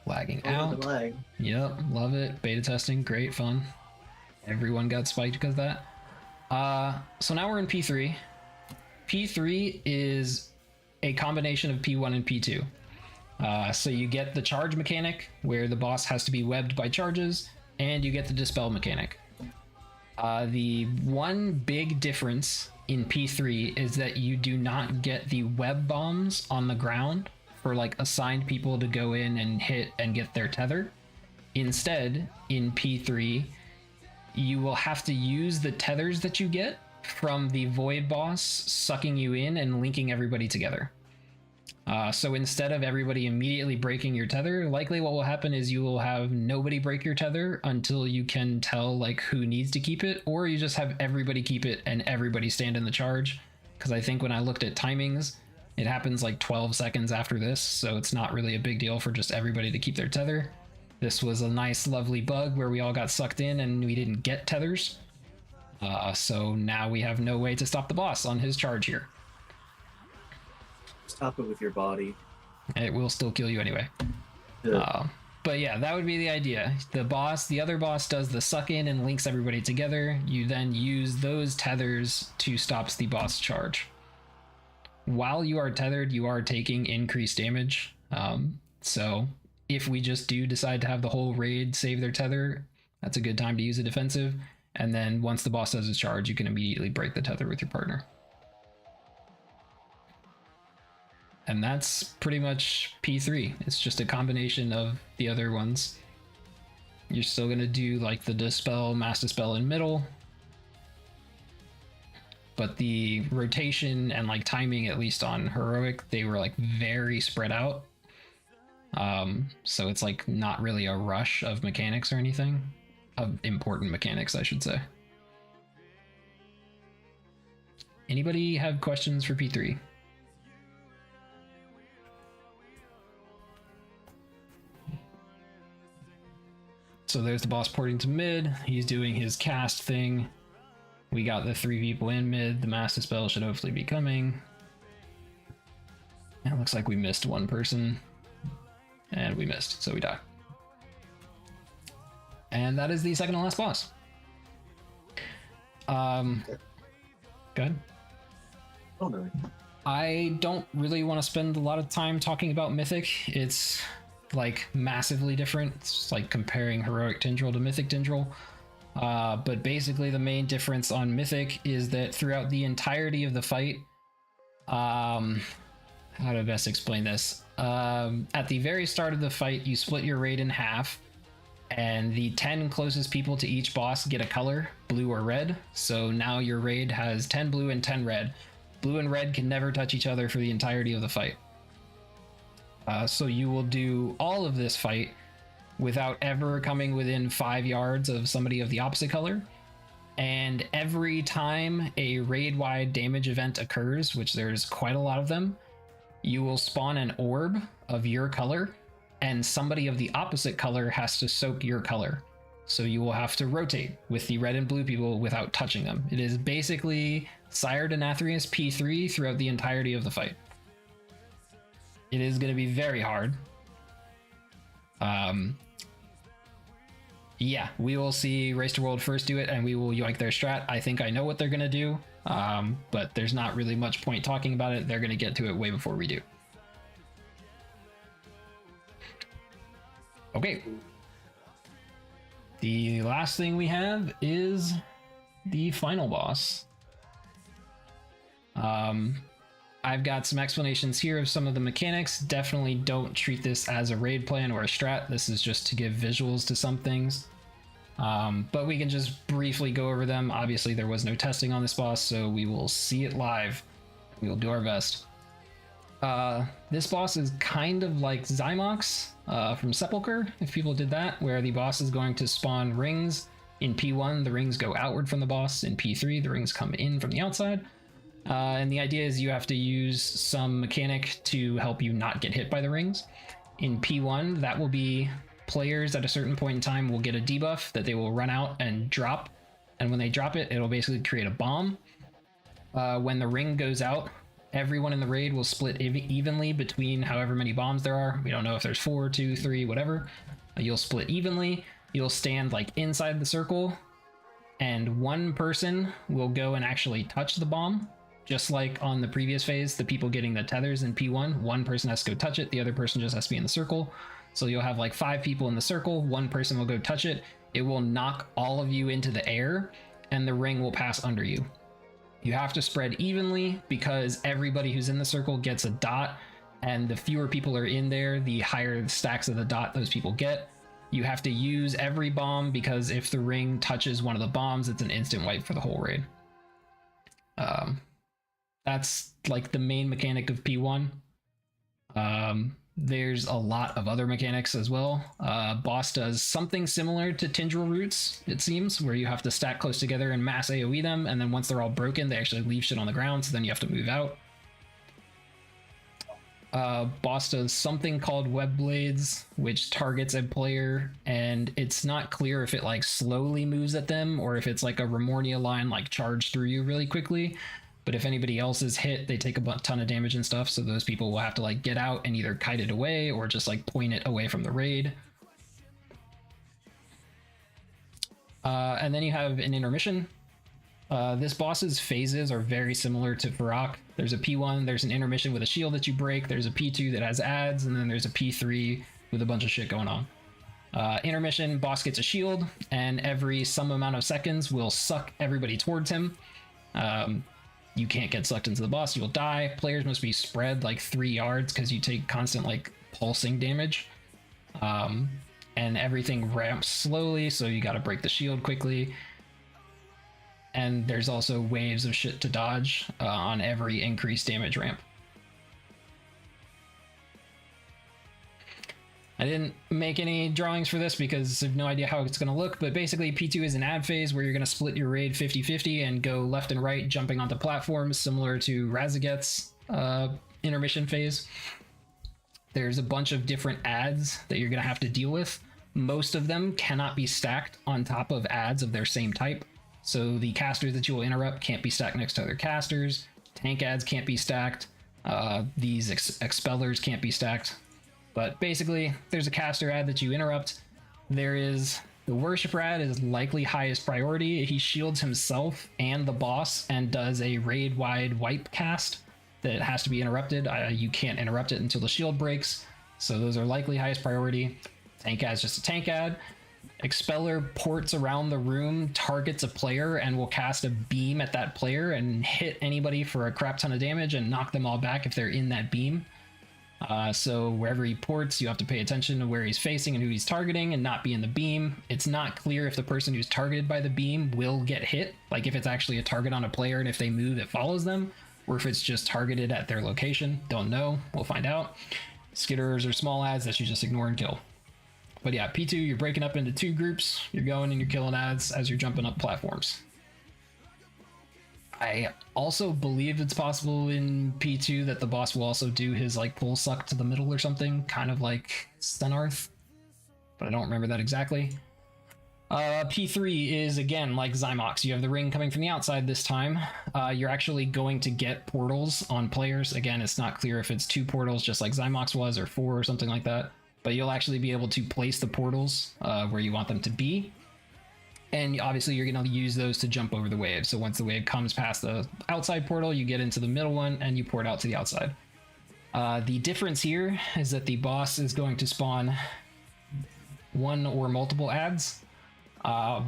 Lagging out. Lag. Yep, love it. Beta testing, great fun. Everyone got spiked because of that. So now we're in P3. P3 is a combination of P1 and P2. So you get the charge mechanic, where the boss has to be webbed by charges, and you get the dispel mechanic. The one big difference in P3 is that you do not get the web bombs on the ground for like assigned people to go in and hit and get their tether. Instead, in P3, you will have to use the tethers that you get from the void boss sucking you in and linking everybody together. So instead of everybody immediately breaking your tether, likely what will happen is you will have nobody break your tether until you can tell like who needs to keep it, or you just have everybody keep it and everybody stand in the charge. Because I think when I looked at timings, it happens like 12 seconds after this, so it's not really a big deal for just everybody to keep their tether. This was a nice, lovely bug where we all got sucked in and we didn't get tethers. So now we have no way to stop the boss on his charge here. Stop it with your body. It will still kill you anyway. But yeah, that would be the idea. The other boss does the suck in and links everybody together. You then use those tethers to stop the boss charge. While you are tethered, you are taking increased damage. So if we just do decide to have the whole raid save their tether, that's a good time to use a defensive. And then once the boss does his charge, you can immediately break the tether with your partner. And that's pretty much P3. It's just a combination of the other ones. You're still going to do like the dispel, mass dispel in middle. But the rotation and like timing, at least on heroic, they were like very spread out. So it's like not really a rush of mechanics or anything. Of important mechanics, I should say. Anybody have questions for P3? So there's the boss porting to mid. He's doing his cast thing. We got the 3 people in mid. The mass dispel should hopefully be coming. It looks like we missed one person. And we missed, so we die. And that is the second to last boss. Go ahead. Oh no. I don't really want to spend a lot of time talking about Mythic. It's like massively different. It's like comparing Heroic Tindral to Mythic Tindral. But basically the main difference on Mythic is that throughout the entirety of the fight, how do I best explain this? At the very start of the fight, you split your raid in half, and the 10 closest people to each boss get a color, blue or red. So now your raid has 10 blue and 10 red. Blue and red can never touch each other for the entirety of the fight. So you will do all of this fight without ever coming within 5 yards of somebody of the opposite color. And every time a raid-wide damage event occurs, which there's quite a lot of them, you will spawn an orb of your color, and somebody of the opposite color has to soak your color. So you will have to rotate with the red and blue people without touching them. It is basically Sire Denathrius P3 throughout the entirety of the fight. It is going to be very hard. Yeah, we will see Race to World first do it, and we will yoink their strat. I think I know what they're going to do, but there's not really much point talking about it. They're going to get to it way before we do. Okay. The last thing we have is the final boss. I've got some explanations here of some of the mechanics. Definitely don't treat this as a raid plan or a strat. This is just to give visuals to some things. But we can just briefly go over them. Obviously, there was no testing on this boss, so we will see it live. We will do our best. This boss is kind of like Zymox from Sepulchre, if people did that, where the boss is going to spawn rings. In P1, the rings go outward from the boss. In P3, the rings come in from the outside. And the idea is you have to use some mechanic to help you not get hit by the rings. In P1, that will be players at a certain point in time will get a debuff that they will run out and drop. And when they drop it, it'll basically create a bomb. When the ring goes out, everyone in the raid will split evenly between however many bombs there are. We don't know if there's 4, 2, 3, whatever. You'll split evenly. You'll stand like inside the circle, and one person will go and actually touch the bomb. Just like on the previous phase, the people getting the tethers in P1, one person has to go touch it, the other person just has to be in the circle. So you'll have like 5 people in the circle, one person will go touch it, it will knock all of you into the air, and the ring will pass under you. You have to spread evenly because everybody who's in the circle gets a dot, and the fewer people are in there, the higher the stacks of the dot those people get. You have to use every bomb because if the ring touches one of the bombs, it's an instant wipe for the whole raid. That's like the main mechanic of P1. There's a lot of other mechanics as well. Boss does something similar to Tindral Roots, it seems, where you have to stack close together and mass AoE them, and then once they're all broken, they actually leave shit on the ground, so then you have to move out. Boss does something called Web Blades, which targets a player, and it's not clear if it like slowly moves at them or if it's like a Remornia line like charge through you really quickly. But if anybody else is hit, they take a ton of damage and stuff, so those people will have to like get out and either kite it away or just like point it away from the raid. And then you have an intermission. This boss's phases are very similar to Varrock. There's a P1, there's an intermission with a shield that you break, there's a P2 that has ads, and then there's a P3 with a bunch of shit going on. Intermission, boss gets a shield, and every some amount of seconds will suck everybody towards him. You can't get sucked into the boss, you'll die. Players must be spread like 3 yards because you take constant like pulsing damage. And everything ramps slowly, so you gotta break the shield quickly. And there's also waves of shit to dodge on every increased damage ramp. I didn't make any drawings for this because I have no idea how it's going to look, but basically P2 is an ad phase where you're going to split your raid 50-50 and go left and right, jumping onto platforms similar to Razaget's intermission phase. There's a bunch of different ads that you're going to have to deal with. Most of them cannot be stacked on top of ads of their same type. So the casters that you will interrupt can't be stacked next to other casters. Tank ads can't be stacked. These expellers can't be stacked. But basically, there's a caster ad that you interrupt. There is the worshiper ad is likely highest priority. He shields himself and the boss and does a raid-wide wipe cast that has to be interrupted. You can't interrupt it until the shield breaks. So those are likely highest priority. Tank ad is just a tank ad. Expeller ports around the room, targets a player, and will cast a beam at that player and hit anybody for a crap ton of damage and knock them all back if they're in that beam. So wherever he ports, you have to pay attention to where he's facing and who he's targeting and not be in the beam. It's not clear if the person who's targeted by the beam will get hit, like if it's actually a target on a player and if they move, it follows them, or if it's just targeted at their location. Don't know. We'll find out. Skitterers are small ads that you just ignore and kill. But yeah, P2, you're breaking up into 2 groups. You're going and you're killing ads as you're jumping up platforms. I also believe it's possible in P2 that the boss will also do his like pull suck to the middle or something, kind of like Stenarth, but I don't remember that exactly. P3 is again like Zymox. You have the ring coming from the outside this time. You're actually going to get portals on players. Again, it's not clear if it's 2 portals just like Zymox was or 4 or something like that, but you'll actually be able to place the portals where you want them to be. And obviously you're going to use those to jump over the wave. So once the wave comes past the outside portal, you get into the middle one and you port out to the outside. The difference here is that the boss is going to spawn 1 or multiple adds.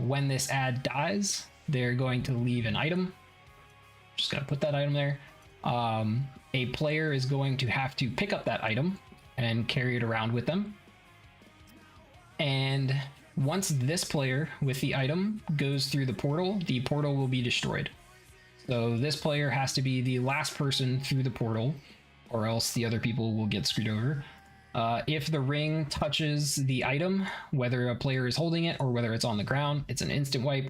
When this ad dies, they're going to leave an item. Just gotta put that item there. A player is going to have to pick up that item and carry it around with them. And once this player with the item goes through the portal will be destroyed. So this player has to be the last person through the portal, or else the other people will get screwed over. If the ring touches the item, whether a player is holding it or whether it's on the ground, it's an instant wipe.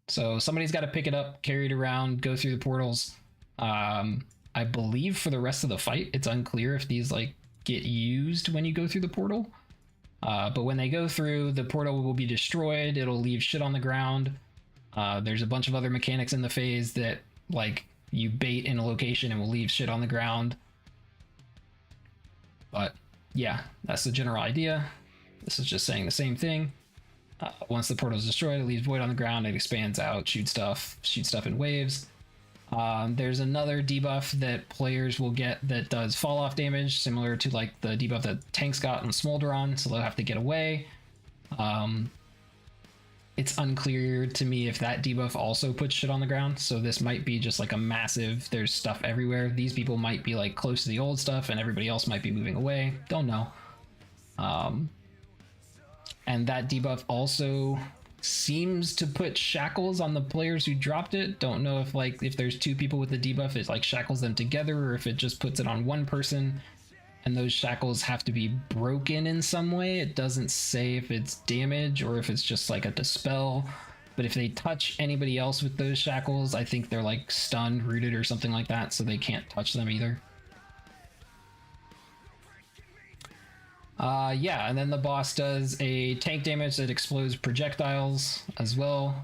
So somebody's got to pick it up, carry it around, go through the portals. I believe for the rest of the fight, it's unclear if these like get used when you go through the portal. But when they go through, the portal will be destroyed. It'll leave shit on the ground. There's a bunch of other mechanics in the phase that like you bait in a location and will leave shit on the ground. But yeah, that's the general idea. This is just saying the same thing. Once the portal is destroyed, it leaves void on the ground. It expands out, shoots stuff in waves. There's another debuff that players will get that does fall off damage, similar to like the debuff that tanks got in Smolderon, so they'll have to get away. It's unclear to me if that debuff also puts shit on the ground, so this might be just like a massive, there's stuff everywhere. These people might be like close to the old stuff and everybody else might be moving away. Don't know. And that debuff also seems to put shackles on the players who dropped it. Don't know if like if there's 2 people with the debuff, it like shackles them together, or if it just puts it on one person and those shackles have to be broken in some way. It doesn't say if it's damage or if it's just like a dispel, but if they touch anybody else with those shackles, I think they're like stunned, rooted, or something like that, so they can't touch them either. Yeah, and then the boss does a tank damage that explodes projectiles as well.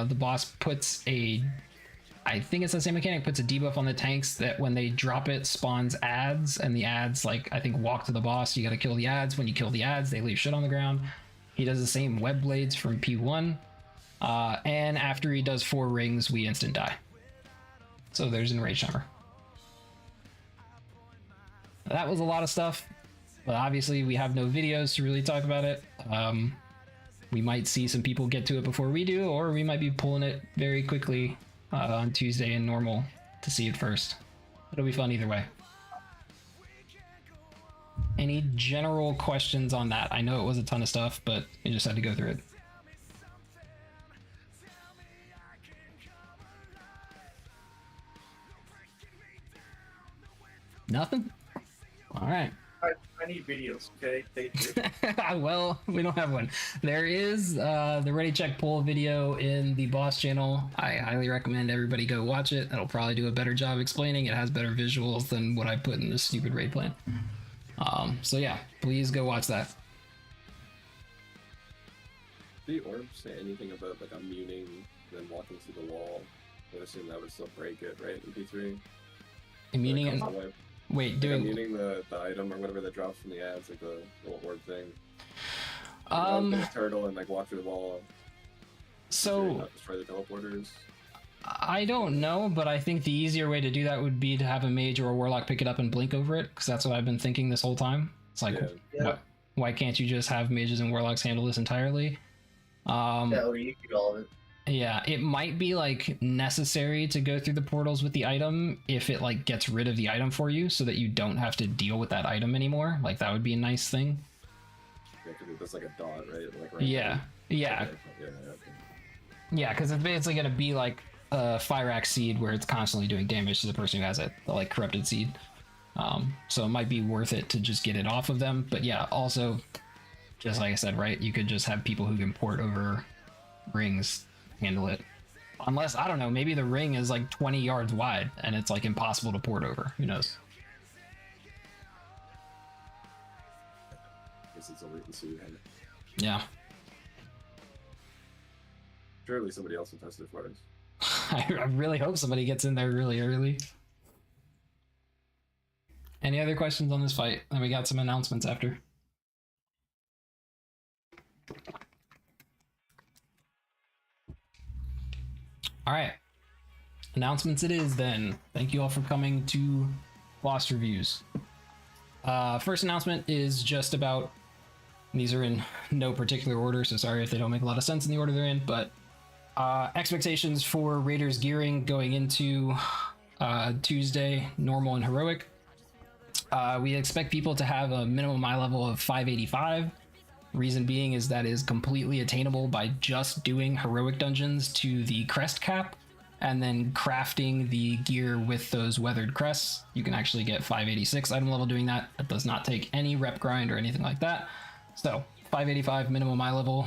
The boss puts I think it's the same mechanic, puts a debuff on the tanks that when they drop it spawns ads, and the ads like I think walk to the boss. You gotta kill the ads. When you kill the ads, they leave shit on the ground. He does the same web blades from P1. And after he does 4 rings, we instant die. So there's Enraged Hammer. That was a lot of stuff. But obviously we have no videos to really talk about it. We might see some people get to it before we do, or we might be pulling it very quickly on Tuesday in normal to see it first. It'll be fun either way. Any general questions on that? I know it was a ton of stuff, but you just had to go through it. Nothing? All right. I need videos, okay? Thank you. Well, we don't have one. There is the Ready Check Pull video in the boss channel. I highly recommend everybody go watch it. It'll probably do a better job explaining. It has better visuals than what I put in this stupid raid plan. So yeah, please go watch that. Did the orb say anything about like immuning and then walking through the wall? I assume that would still break it, right? In P3? Immuning and... Wait, like doing... immuning the item or whatever that drops from the ads, like the little orb thing. Turtle and like walk through the wall. So... Not destroy the teleporters. I don't know, but I think the easier way to do that would be to have a mage or a warlock pick it up and blink over it, because that's what I've been thinking this whole time. It's like, why can't you just have mages and warlocks handle this entirely? Yeah, or you do all of it. Yeah, it might be like necessary to go through the portals with the item if it like gets rid of the item for you, so that you don't have to deal with that item anymore. Like that would be a nice thing. Yeah, because it's like a dot, right? Like right yeah, yeah. Okay. Yeah, because it's basically gonna be like a Fire Axe seed where it's constantly doing damage to the person who has it, the like corrupted seed. So it might be worth it to just get it off of them. But yeah, also, just like I said, right, you could just have people who can port over rings handle it. Unless, I don't know, maybe the ring is like 20 yards wide and it's like impossible to port over. Who knows? Guess it's a wait and see. Yeah. Surely somebody else will test it for us. I really hope somebody gets in there really early. Any other questions on this fight? Then we got some announcements after. All right. Announcements it is then. Thank you all for coming to Lost Reviews. First announcement is just about, these are in no particular order, so sorry if they don't make a lot of sense in the order they're in, but expectations for Raiders gearing going into Tuesday, normal and heroic. We expect people to have a minimum eye level of 585. Reason being is that is completely attainable by just doing heroic dungeons to the crest cap and then crafting the gear with those weathered crests. You can actually get 586 item level doing that. That does not take any rep grind or anything like that. So 585 minimum eye level.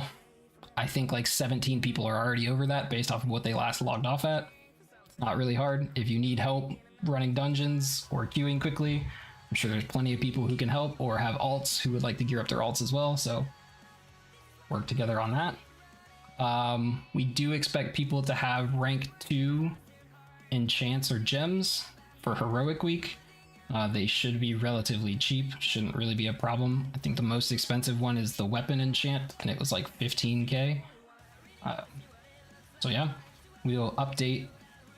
I think like 17 people are already over that based off of what they last logged off at. Not really hard. If you need help running dungeons or queuing quickly, I'm sure there's plenty of people who can help or have alts who would like to gear up their alts as well. So work together on that. We do expect people to have rank 2 enchants or gems for heroic week. They should be relatively cheap, shouldn't really be a problem. I think the most expensive one is the weapon enchant, and it was like 15k. So yeah, we'll update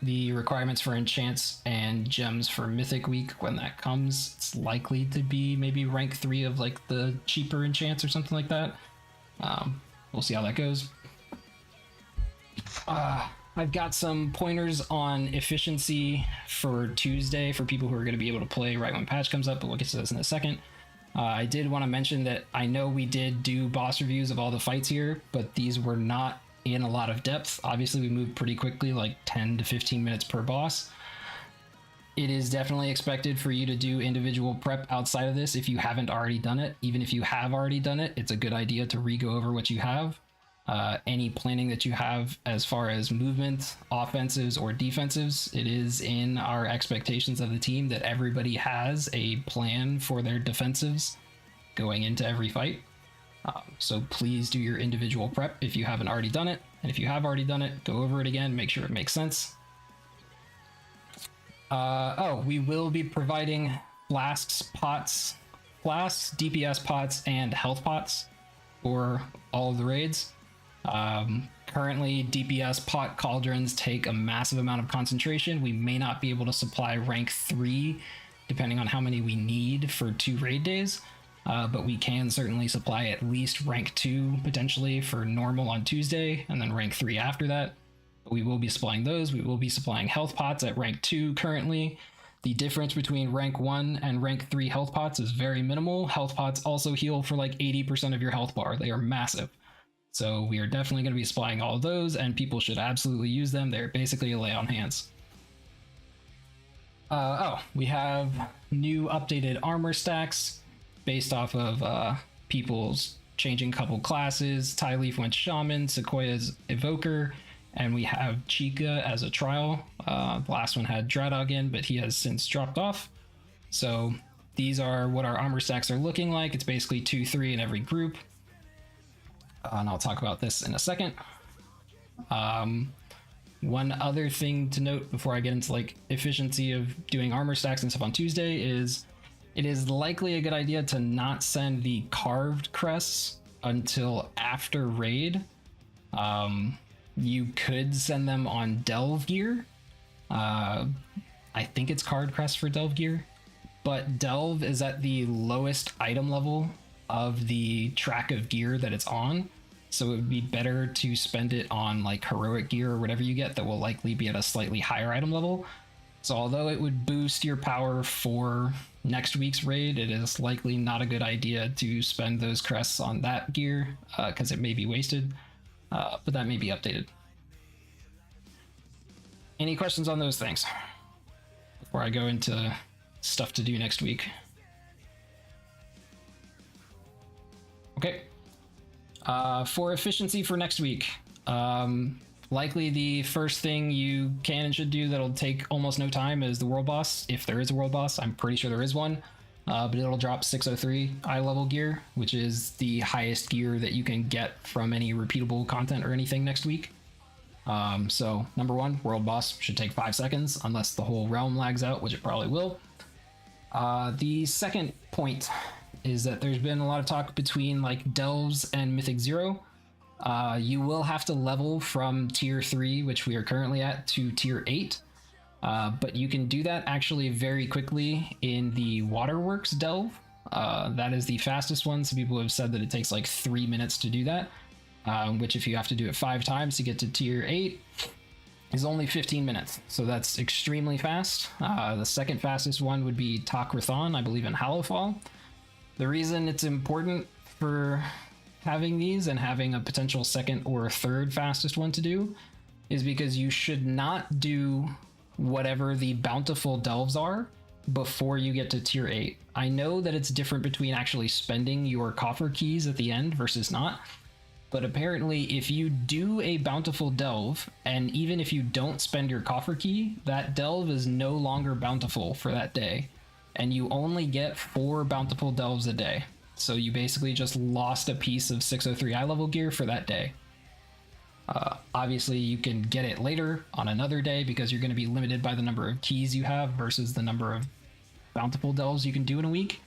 the requirements for enchants and gems for Mythic Week when that comes. It's likely to be maybe rank 3 of like the cheaper enchants or something like that. We'll see how that goes. I've got some pointers on efficiency for Tuesday for people who are going to be able to play right when patch comes up, but we'll get to this in a second. I did want to mention that I know we did do boss reviews of all the fights here, but these were not in a lot of depth. Obviously, we moved pretty quickly, like 10 to 15 minutes per boss. It is definitely expected for you to do individual prep outside of this if you haven't already done it. Even if you have already done it, it's a good idea to re-go over what you have. Any planning that you have as far as movement, offensives, or defensives, it is in our expectations of the team that everybody has a plan for their defensives going into every fight. So please do your individual prep if you haven't already done it. And if you have already done it, go over it again, make sure it makes sense. We will be providing flasks, DPS pots, and health pots for all of the raids. Currently, DPS pot cauldrons take a massive amount of concentration. We may not be able to supply rank 3, depending on how many we need for 2 raid days, but we can certainly supply at least rank 2, potentially, for normal on Tuesday, and then rank 3 after that. We will be supplying those. We will be supplying health pots at rank 2 currently. The difference between rank 1 and rank 3 health pots is very minimal. Health pots also heal for like 80% of your health bar. They are massive. So we are definitely going to be supplying all of those, and people should absolutely use them. They're basically a lay on hands. We have new updated armor stacks based off of people's changing couple classes. Tyleaf went Shaman, Sequoia's Evoker, and we have Chica as a trial. The last one had Dradog in, but he has since dropped off. So these are what our armor stacks are looking like. It's basically 2-3 in every group. And I'll talk about this in a second. One other thing to note before I get into like efficiency of doing armor stacks and stuff on Tuesday is it is likely a good idea to not send the carved crests until after raid. You could send them on Delve gear. I think it's card crest for Delve gear, but Delve is at the lowest item level of the track of gear that it's on, so it would be better to spend it on like heroic gear or whatever you get that will likely be at a slightly higher item level. So although it would boost your power for next week's raid, it is likely not a good idea to spend those crests on that gear because it may be wasted, but that may be updated. Any questions on those things before I go into stuff to do next week? Okay. For efficiency for next week, likely the first thing you can and should do that'll take almost no time is the world boss. If there is a world boss, I'm pretty sure there is one. But it'll drop 603 eye level gear, which is the highest gear that you can get from any repeatable content or anything next week. So number one, world boss should take 5 seconds unless the whole realm lags out, which it probably will. The second point is that there's been a lot of talk between like Delves and Mythic Zero. You will have to level from tier 3, which we are currently at, to tier 8. But you can do that actually very quickly in the Waterworks Delve. That is the fastest one. Some people have said that it takes like 3 minutes to do that, which if you have to do it 5 times to get to tier 8 is only 15 minutes. So that's extremely fast. The second fastest one would be Takrathon, I believe in Hallowfall. The reason it's important for having these and having a potential second or third fastest one to do is because you should not do whatever the bountiful delves are before you get to tier 8. I know that it's different between actually spending your coffer keys at the end versus not, but apparently if you do a bountiful delve, and even if you don't spend your coffer key, that delve is no longer bountiful for that day, and you only get 4 bountiful delves a day. So you basically just lost a piece of 603 eye level gear for that day. Obviously you can get it later on another day because you're going to be limited by the number of keys you have versus the number of bountiful delves you can do in a week.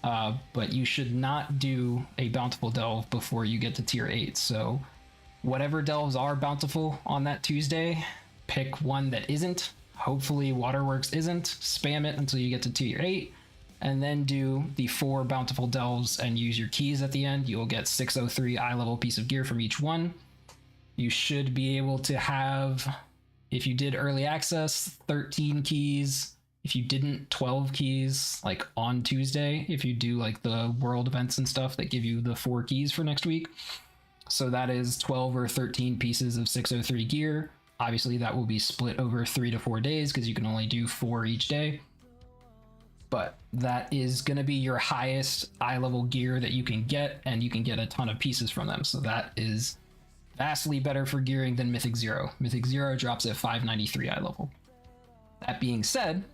But you should not do a bountiful delve before you get to tier 8. So whatever delves are bountiful on that Tuesday, pick one that isn't. Hopefully Waterworks isn't. Spam it until you get to tier 8. And then do the 4 bountiful delves and use your keys at the end. You'll get 603 eye level piece of gear from each one. You should be able to have, if you did early access, 13 keys. If you didn't, 12 keys, like on Tuesday, if you do like the world events and stuff that give you the 4 keys for next week. So that is 12 or 13 pieces of 603 gear. Obviously that will be split over 3 to 4 days because you can only do 4 each day. But that is going to be your highest eye level gear that you can get, and you can get a ton of pieces from them. So that is vastly better for gearing than Mythic Zero. Mythic Zero drops at 593 eye level. That being said,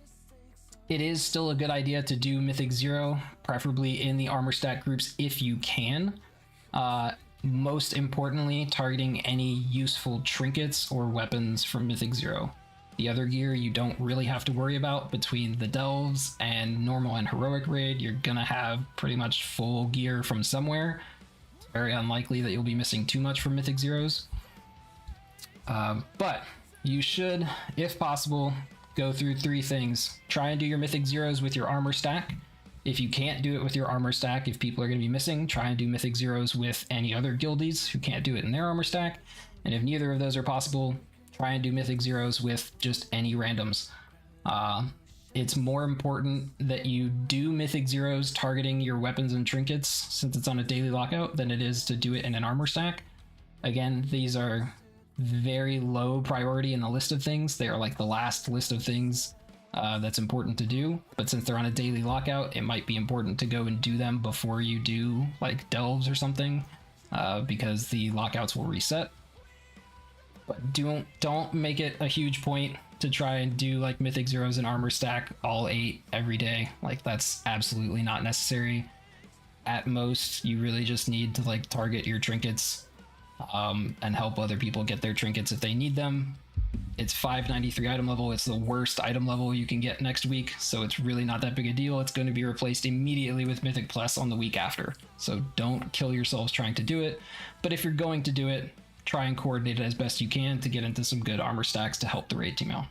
it is still a good idea to do Mythic Zero, preferably in the armor stack groups if you can. Most importantly, targeting any useful trinkets or weapons from Mythic Zero. The other gear you don't really have to worry about. Between the delves and normal and heroic raid, you're gonna have pretty much full gear from somewhere. It's very unlikely that you'll be missing too much from Mythic Zeros. But you should, if possible, go through 3 things. Try and do your Mythic Zeros with your armor stack. If you can't do it with your armor stack, if people are going to be missing, try and do Mythic Zeros with any other guildies who can't do it in their armor stack. And if neither of those are possible, try and do Mythic Zeros with just any randoms. It's more important that you do Mythic Zeros targeting your weapons and trinkets, since it's on a daily lockout, than it is to do it in an armor stack. Again, these are very low priority in the list of things. They are like the last list of things that's important to do, but since they're on a daily lockout, it might be important to go and do them before you do like delves or something, because the lockouts will reset. But don't make it a huge point to try and do like Mythic Zeros and armor stack all 8 every day. Like, that's absolutely not necessary. At most, you really just need to like target your trinkets and help other people get their trinkets if they need them. It's 593 item level. It's the worst item level you can get next week, so it's really not that big a deal. It's going to be replaced immediately with Mythic Plus on the week after. So don't kill yourselves trying to do it. But if you're going to do it, try and coordinate it as best you can to get into some good armor stacks to help the raid team out.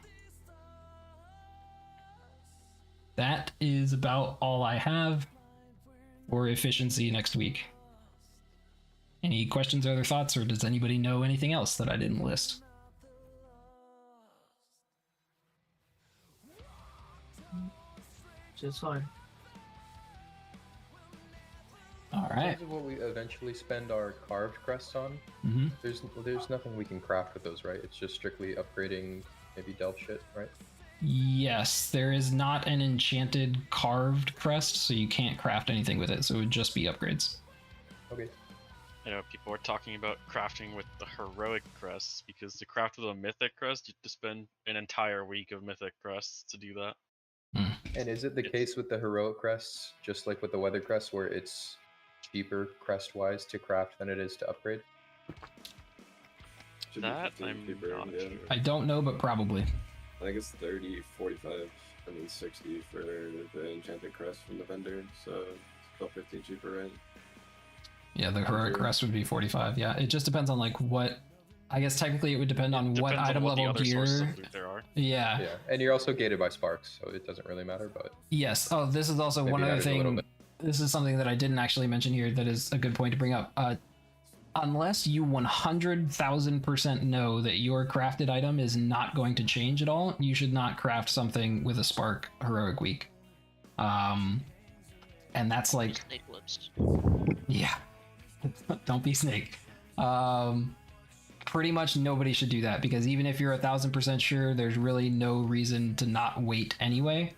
That is about all I have for efficiency next week. Any questions or other thoughts, or does anybody know anything else that I didn't list? Just fine. All right. In terms of what we eventually spend our carved crests on, there's nothing we can craft with those, right? It's just strictly upgrading maybe delve shit, right? Yes, there is not an enchanted carved crest, so you can't craft anything with it, so it would just be upgrades. Okay. I know people are talking about crafting with the heroic crests because to craft with a mythic crest, you have to spend an entire week of mythic crests to do that. And is it the case with the heroic crests, just like with the weather crest, where it's cheaper crest-wise to craft than it is to upgrade? Should be That 15 I'm cheaper, not yeah. sure. I don't know, but probably. I think it's 30, 45, and then 60 for the enchanted crest from the vendor, so it's about 15 cheaper, right? Yeah, the heroic crest would be 45. Yeah, it just depends on like what. I guess technically it would depend on what Depends on item what the level other sources of gear. loot there are. Yeah. Yeah, and you're also gated by sparks, so it doesn't really matter. But Yes. Oh, this is also Maybe one that other is a little thing. bit. This is something that I didn't actually mention here that is a good point to bring up. Unless you 100,000% know that your crafted item is not going to change at all, you should not craft something with a spark heroic week. And that's like, Snake lips. yeah, don't be snake. Pretty much nobody should do that because even if you're 1,000% sure, there's really no reason to not wait anyway.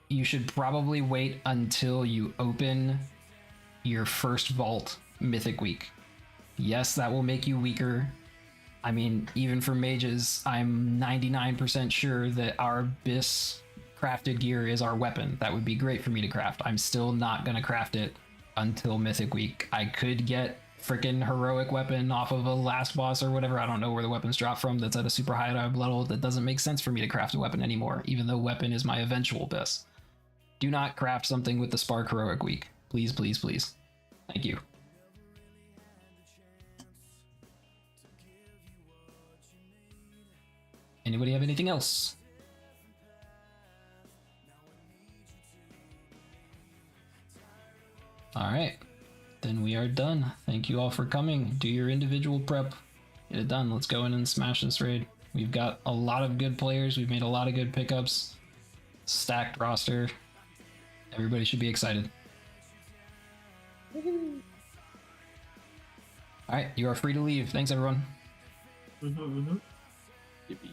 You should probably wait until you open your first vault mythic week. Yes, that will make you weaker. I mean, even for mages, I'm 99% sure that our Bis crafted gear is our weapon. That would be great for me to craft. I'm still not going to craft it until mythic week. I could get freaking heroic weapon off of a last boss or whatever. I don't know where the weapons drop from. That's at a super high level. That doesn't make sense for me to craft a weapon anymore, even though weapon is my eventual Bis. Do not craft something with the spark heroic week. Please, please, please. Thank you. Anybody have anything else? All right, then we are done. Thank you all for coming. Do your individual prep. Get it done. Let's go in and smash this raid. We've got a lot of good players. We've made a lot of good pickups. Stacked roster. Everybody should be excited. All right, you are free to leave. Thanks, everyone. Yippee.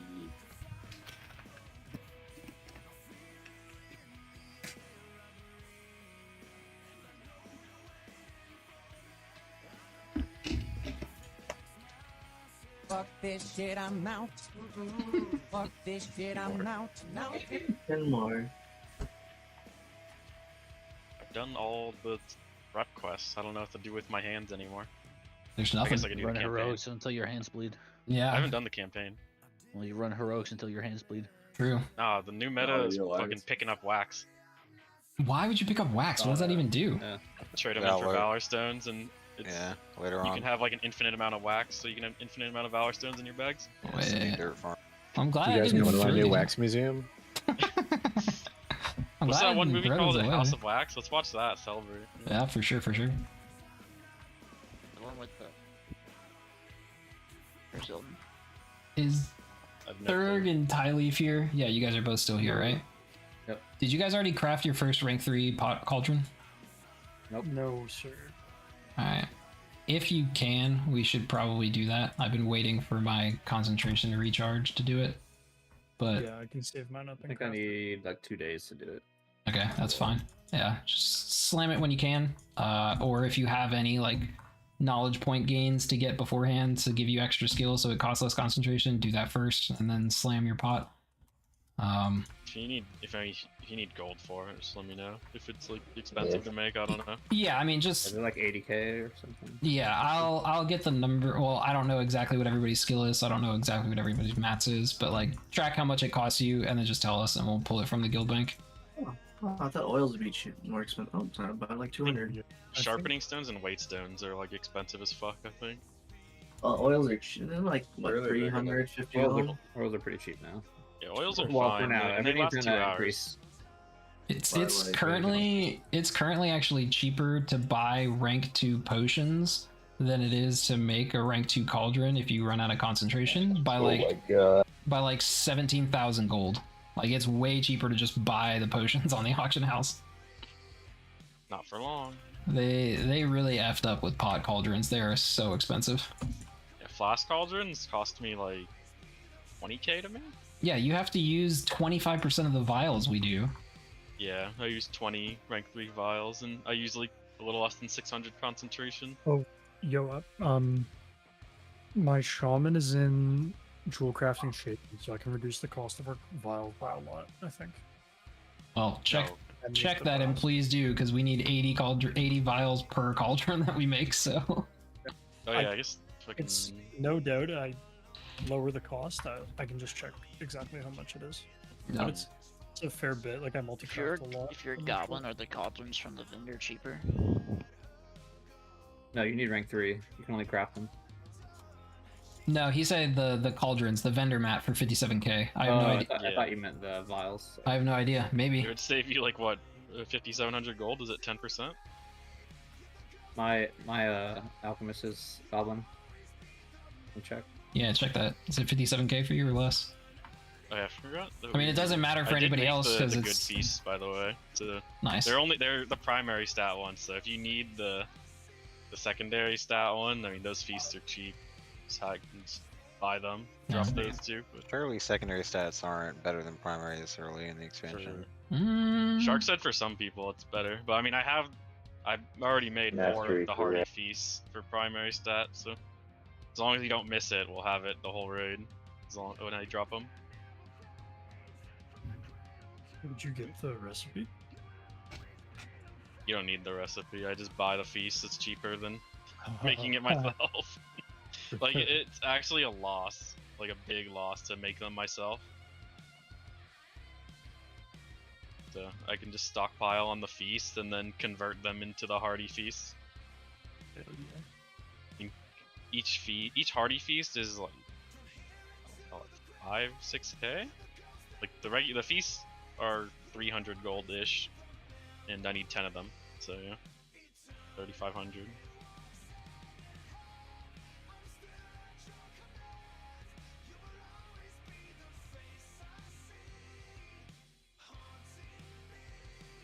Fuck this shit, I'm out. Fuck this shit, I'm out. No. 10 more. I've done all the rep quests. I don't know what to do with my hands anymore. There's I nothing. guess I can do the Run campaign. heroics until your hands bleed. Yeah. I haven't done the campaign. Well, you run heroics until your hands bleed. True. Nah, the new meta Oh, is you're lying. fucking picking up wax. Why would you pick up wax? What does that even do? Trade them Yeah, in for what- Valor Stones, and it's, Yeah, later you on. can have like an infinite amount of wax, so you can have infinite amount of Valor Stones in your bags. It's a Wait. dirt farm. I'm glad You I guys didn't going to my new further- wax museum? I'm What's glad I that one didn't movie throw called? those The away. House of Wax? Let's watch that. Celebrate. Yeah, for sure, for sure. The one with the. There's Hilton. Is I've no Thurg clue. and Tyleaf here? Yeah, you guys are both still here, right? Yep. Did you guys already craft your first rank 3 pot cauldron? No, sir. Alright. If you can, we should probably do that. I've been waiting for my concentration to recharge to do it. But Yeah, I can save mine up I and think I craft it. need like 2 days to do it. okay, that's fine. Yeah, just slam it when you can. Or if you have any like knowledge point gains to get beforehand to give you extra skill so it costs less concentration, do that first and then slam your pot. If you need gold for it, just let me know. If it's like expensive to make, I don't know. Yeah, I mean just Is it like 80k or something? yeah, I'll get the number. Well, I don't know exactly what everybody's skill is, so I don't know exactly what everybody's mats is, but like track how much it costs you and then just tell us and we'll pull it from the guild bank. Oh, I thought oils would be more expensive. Oh, it's not about like 200. Sharpening stones and weight stones are like expensive as fuck, I think. Oils are they're like what, Really, they're 350 Oils are pretty cheap now. Yeah, oils are Well, fine, for now, and they everything's last gonna 2 hours. increase. It's By it's like, currently actually cheaper to buy rank 2 potions than it is to make a rank 2 cauldron if you run out of concentration by like 17,000 gold. Like it's way cheaper to just buy the potions on the auction house. Not for long. They really effed up with pot cauldrons. They are so expensive. Yeah, flask cauldrons cost me like 20k to make. Yeah, you have to use 25% of the vials we do. Yeah, I use 20 rank 3 vials, and I use like a little less than 600 concentration. Oh, yo, my shaman is in jewel crafting shape, so I can reduce the cost of our vial by a lot, I think. Well, check And check make the that and vials. please do, because we need 80 vials per cauldron that we make. So Oh yeah, I guess fucking. It's no doubt I lower the cost. I can just check exactly how much it is. No. But it's a fair bit. Like I If you're multi-craft a lot. if you're a I'm not sure. goblin, are the cauldrons from the vendor cheaper? No, you need rank 3. You can only craft them. no, he said the cauldrons, the vendor mat for 57k. I have no idea. I thought you meant the vials. I have no idea. Maybe. It would save you like what, 5,700 gold? Is it 10%? My alchemist is goblin. Can check. Yeah, check that. Is it 57k for you or less? Oh, yeah, I forgot. that I mean, we- it doesn't matter for I did anybody make else, the 'cause good it's- feast, by the way. So Nice. they're the primary stat ones. So if you need the secondary stat one, I mean those feasts are cheap. So I can just buy them, drop Yeah. those too. But Surely secondary stats aren't better than primary this early in the expansion. Shark said for some people it's better, but I mean I've already made more Mastery of the for hardy that. feasts for primary stat. So as long as you don't miss it, we'll have it the whole raid. As long when I drop them. Did you get the recipe? You don't need the recipe. I just buy the feast. It's cheaper than making it myself. Like it's actually a loss, like a big loss to make them myself. So I can just stockpile on the feast and then convert them into the hardy feast. Each hardy feast is like 5-6k. Like the feasts are 300 gold ish, and I need 10 of them. So yeah, 3,500.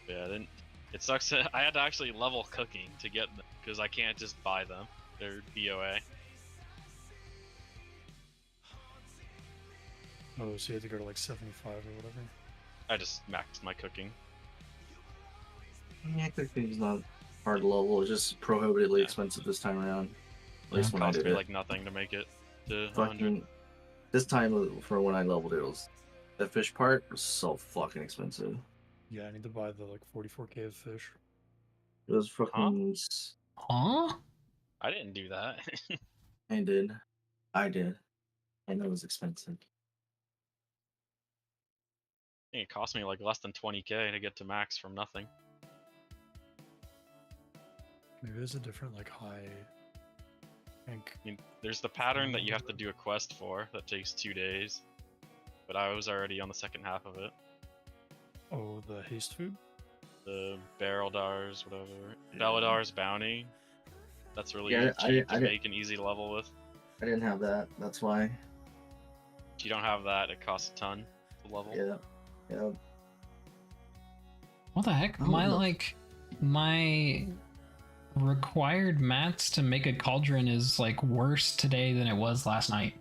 Yeah, then it sucks. I had to actually level cooking to get them because I can't just buy them. They're BOA. Oh, so you had to go to like 75 or whatever. I just maxed my cooking. Yeah, cooking's not hard to level. It's just prohibitively expensive this time around. At least when I Cost did me it. like nothing to make it to 100. Fucking this time for when I leveled it was the fish part was so fucking expensive. Yeah, I need to buy the like 44k of fish. It was fucking. Huh? I didn't do that. I did. I did. And it was expensive. I think it cost me like less than 20k to get to max from nothing. Maybe there's a different like high rank. I mean, there's the pattern that you have to do a quest for that takes 2 days, but I was already on the second half of it. Oh, the haste food? The Barreldar's, whatever. Beladar's bounty. That's really Yeah, cheap I to make and easy to level with. I didn't have that. That's why. If you don't have that, it costs a ton to level. Yeah. Yeah. What the heck? Oh, My no. my required mats to make a cauldron is like worse today than it was last night.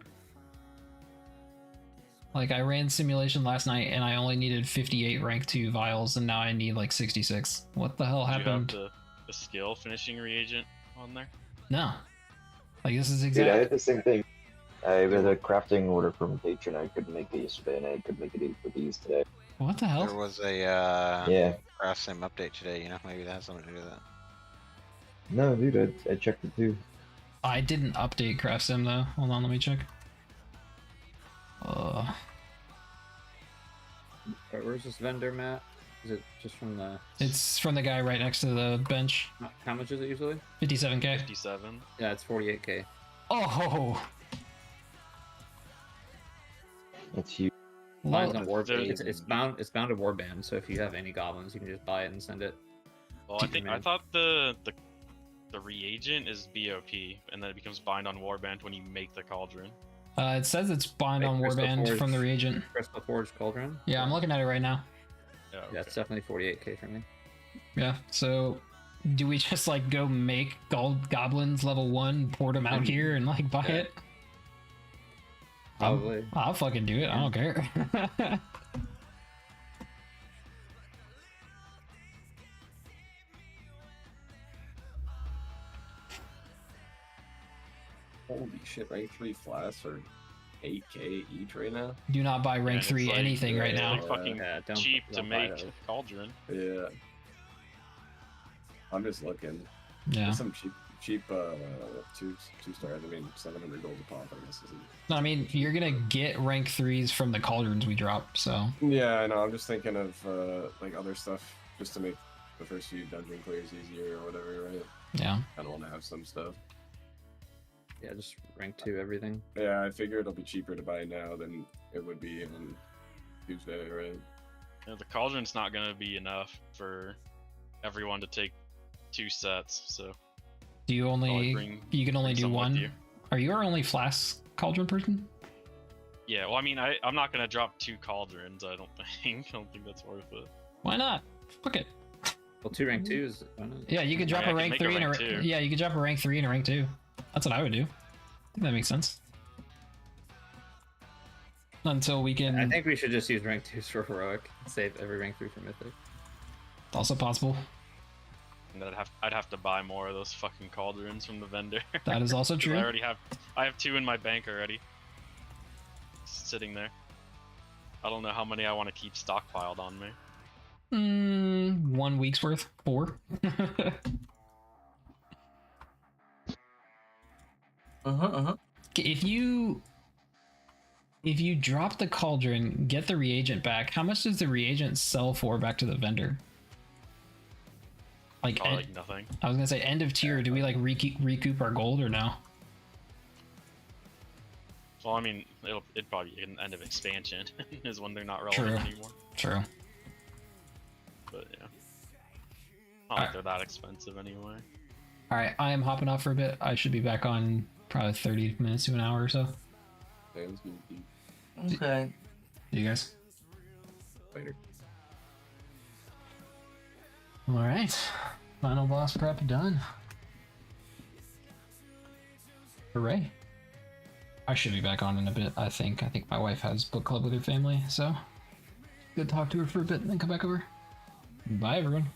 Like I ran simulation last night and I only needed 58 rank 2 vials and now I need like 66. What the hell Do you have happened? the skill finishing reagent on there? No. Like this is Dude, I exactly had the same thing. I had a crafting order from Patron. I couldn't make it yesterday, and I could make it for these today. What the hell? There was a Yeah. craft sim update today, you know, maybe that has something to do with that. No, dude, I checked it too. I didn't update Craft Sim though. Hold on, let me check. Wait, where's this vendor mat? Is it just from the? It's from the guy right next to the bench. How much is it usually? 57k. 57. Yeah, it's 48k. Oh, That's huge. Mine's on Lord. Warband. It's bound to Warband. So if you have any goblins, you can just buy it and send it. Well, I thought the reagent is BOP, and then it becomes bind on Warband when you make the cauldron. It says it's bind on Crystal Warband Forge- from the reagent. Crystal Forge Cauldron. Yeah, I'm looking at it right now. Yeah, it's definitely 48k for me. Yeah, so do we just like go make goblins level 1, port them out here and like buy Yeah. it? Probably. I'll fucking do it. I don't care. Holy shit, rank 3 flasks are 8k each right now. Do not buy rank And 3 it's like- anything right it's now. like fucking don't- cheap to don't buy make those. Cauldron. Yeah. I'm just looking. Yeah. There's some cheap 2-star. I mean, 700 gold a pop. I guess isn't. No, I mean, you're gonna get rank 3s from the cauldrons we drop, so. Yeah, I know. I'm just thinking of like other stuff just to make the first few dungeon clears easier or whatever, right? Yeah. I don't want to have some stuff. Yeah, just rank 2 everything. Yeah, I figure it'll be cheaper to buy now than it would be on Tuesday, right? Yeah, the Cauldron's not gonna be enough for everyone to take 2 sets, so Do you only, you can only do some with one? you. Are you our only flask cauldron person? yeah. Well, I mean, I'm not gonna drop 2 Cauldrons. I don't think. I don't think that's worth it. Why not? Fuck it. Well, 2 rank 2s. Why not? Yeah, you could drop Yeah, I a could rank make a 3 and rank a two. yeah, you could drop a rank 3 and a rank 2. That's what I would do. I think that makes sense. Until we can. I think we should just use rank 2s for heroic. Save every rank 3 for mythic. Also possible. And I'd have to buy more of those fucking Cauldrons from the vendor. That is also 'Cause true. I have 2 in my bank already, sitting there. I don't know how many I want to keep stockpiled on me. 1 week's worth. 4. If you drop the cauldron, get the reagent back, how much does the reagent sell for back to the vendor? Like, Probably like nothing. I was gonna say end of tier. Do we like recoup our gold or no? Well, I mean, it'd probably be an end of expansion is when they're not relevant True. anymore. True. But yeah, not like they're that expensive anyway. All right, I am hopping off for a bit. I should be back on in probably 30 minutes to an hour or so. Okay. See you guys. Later. All right, final boss prep done. Hooray! I should be back on in a bit. I think my wife has book club with her family, so good to talk to her for a bit and then come back over. Bye, everyone.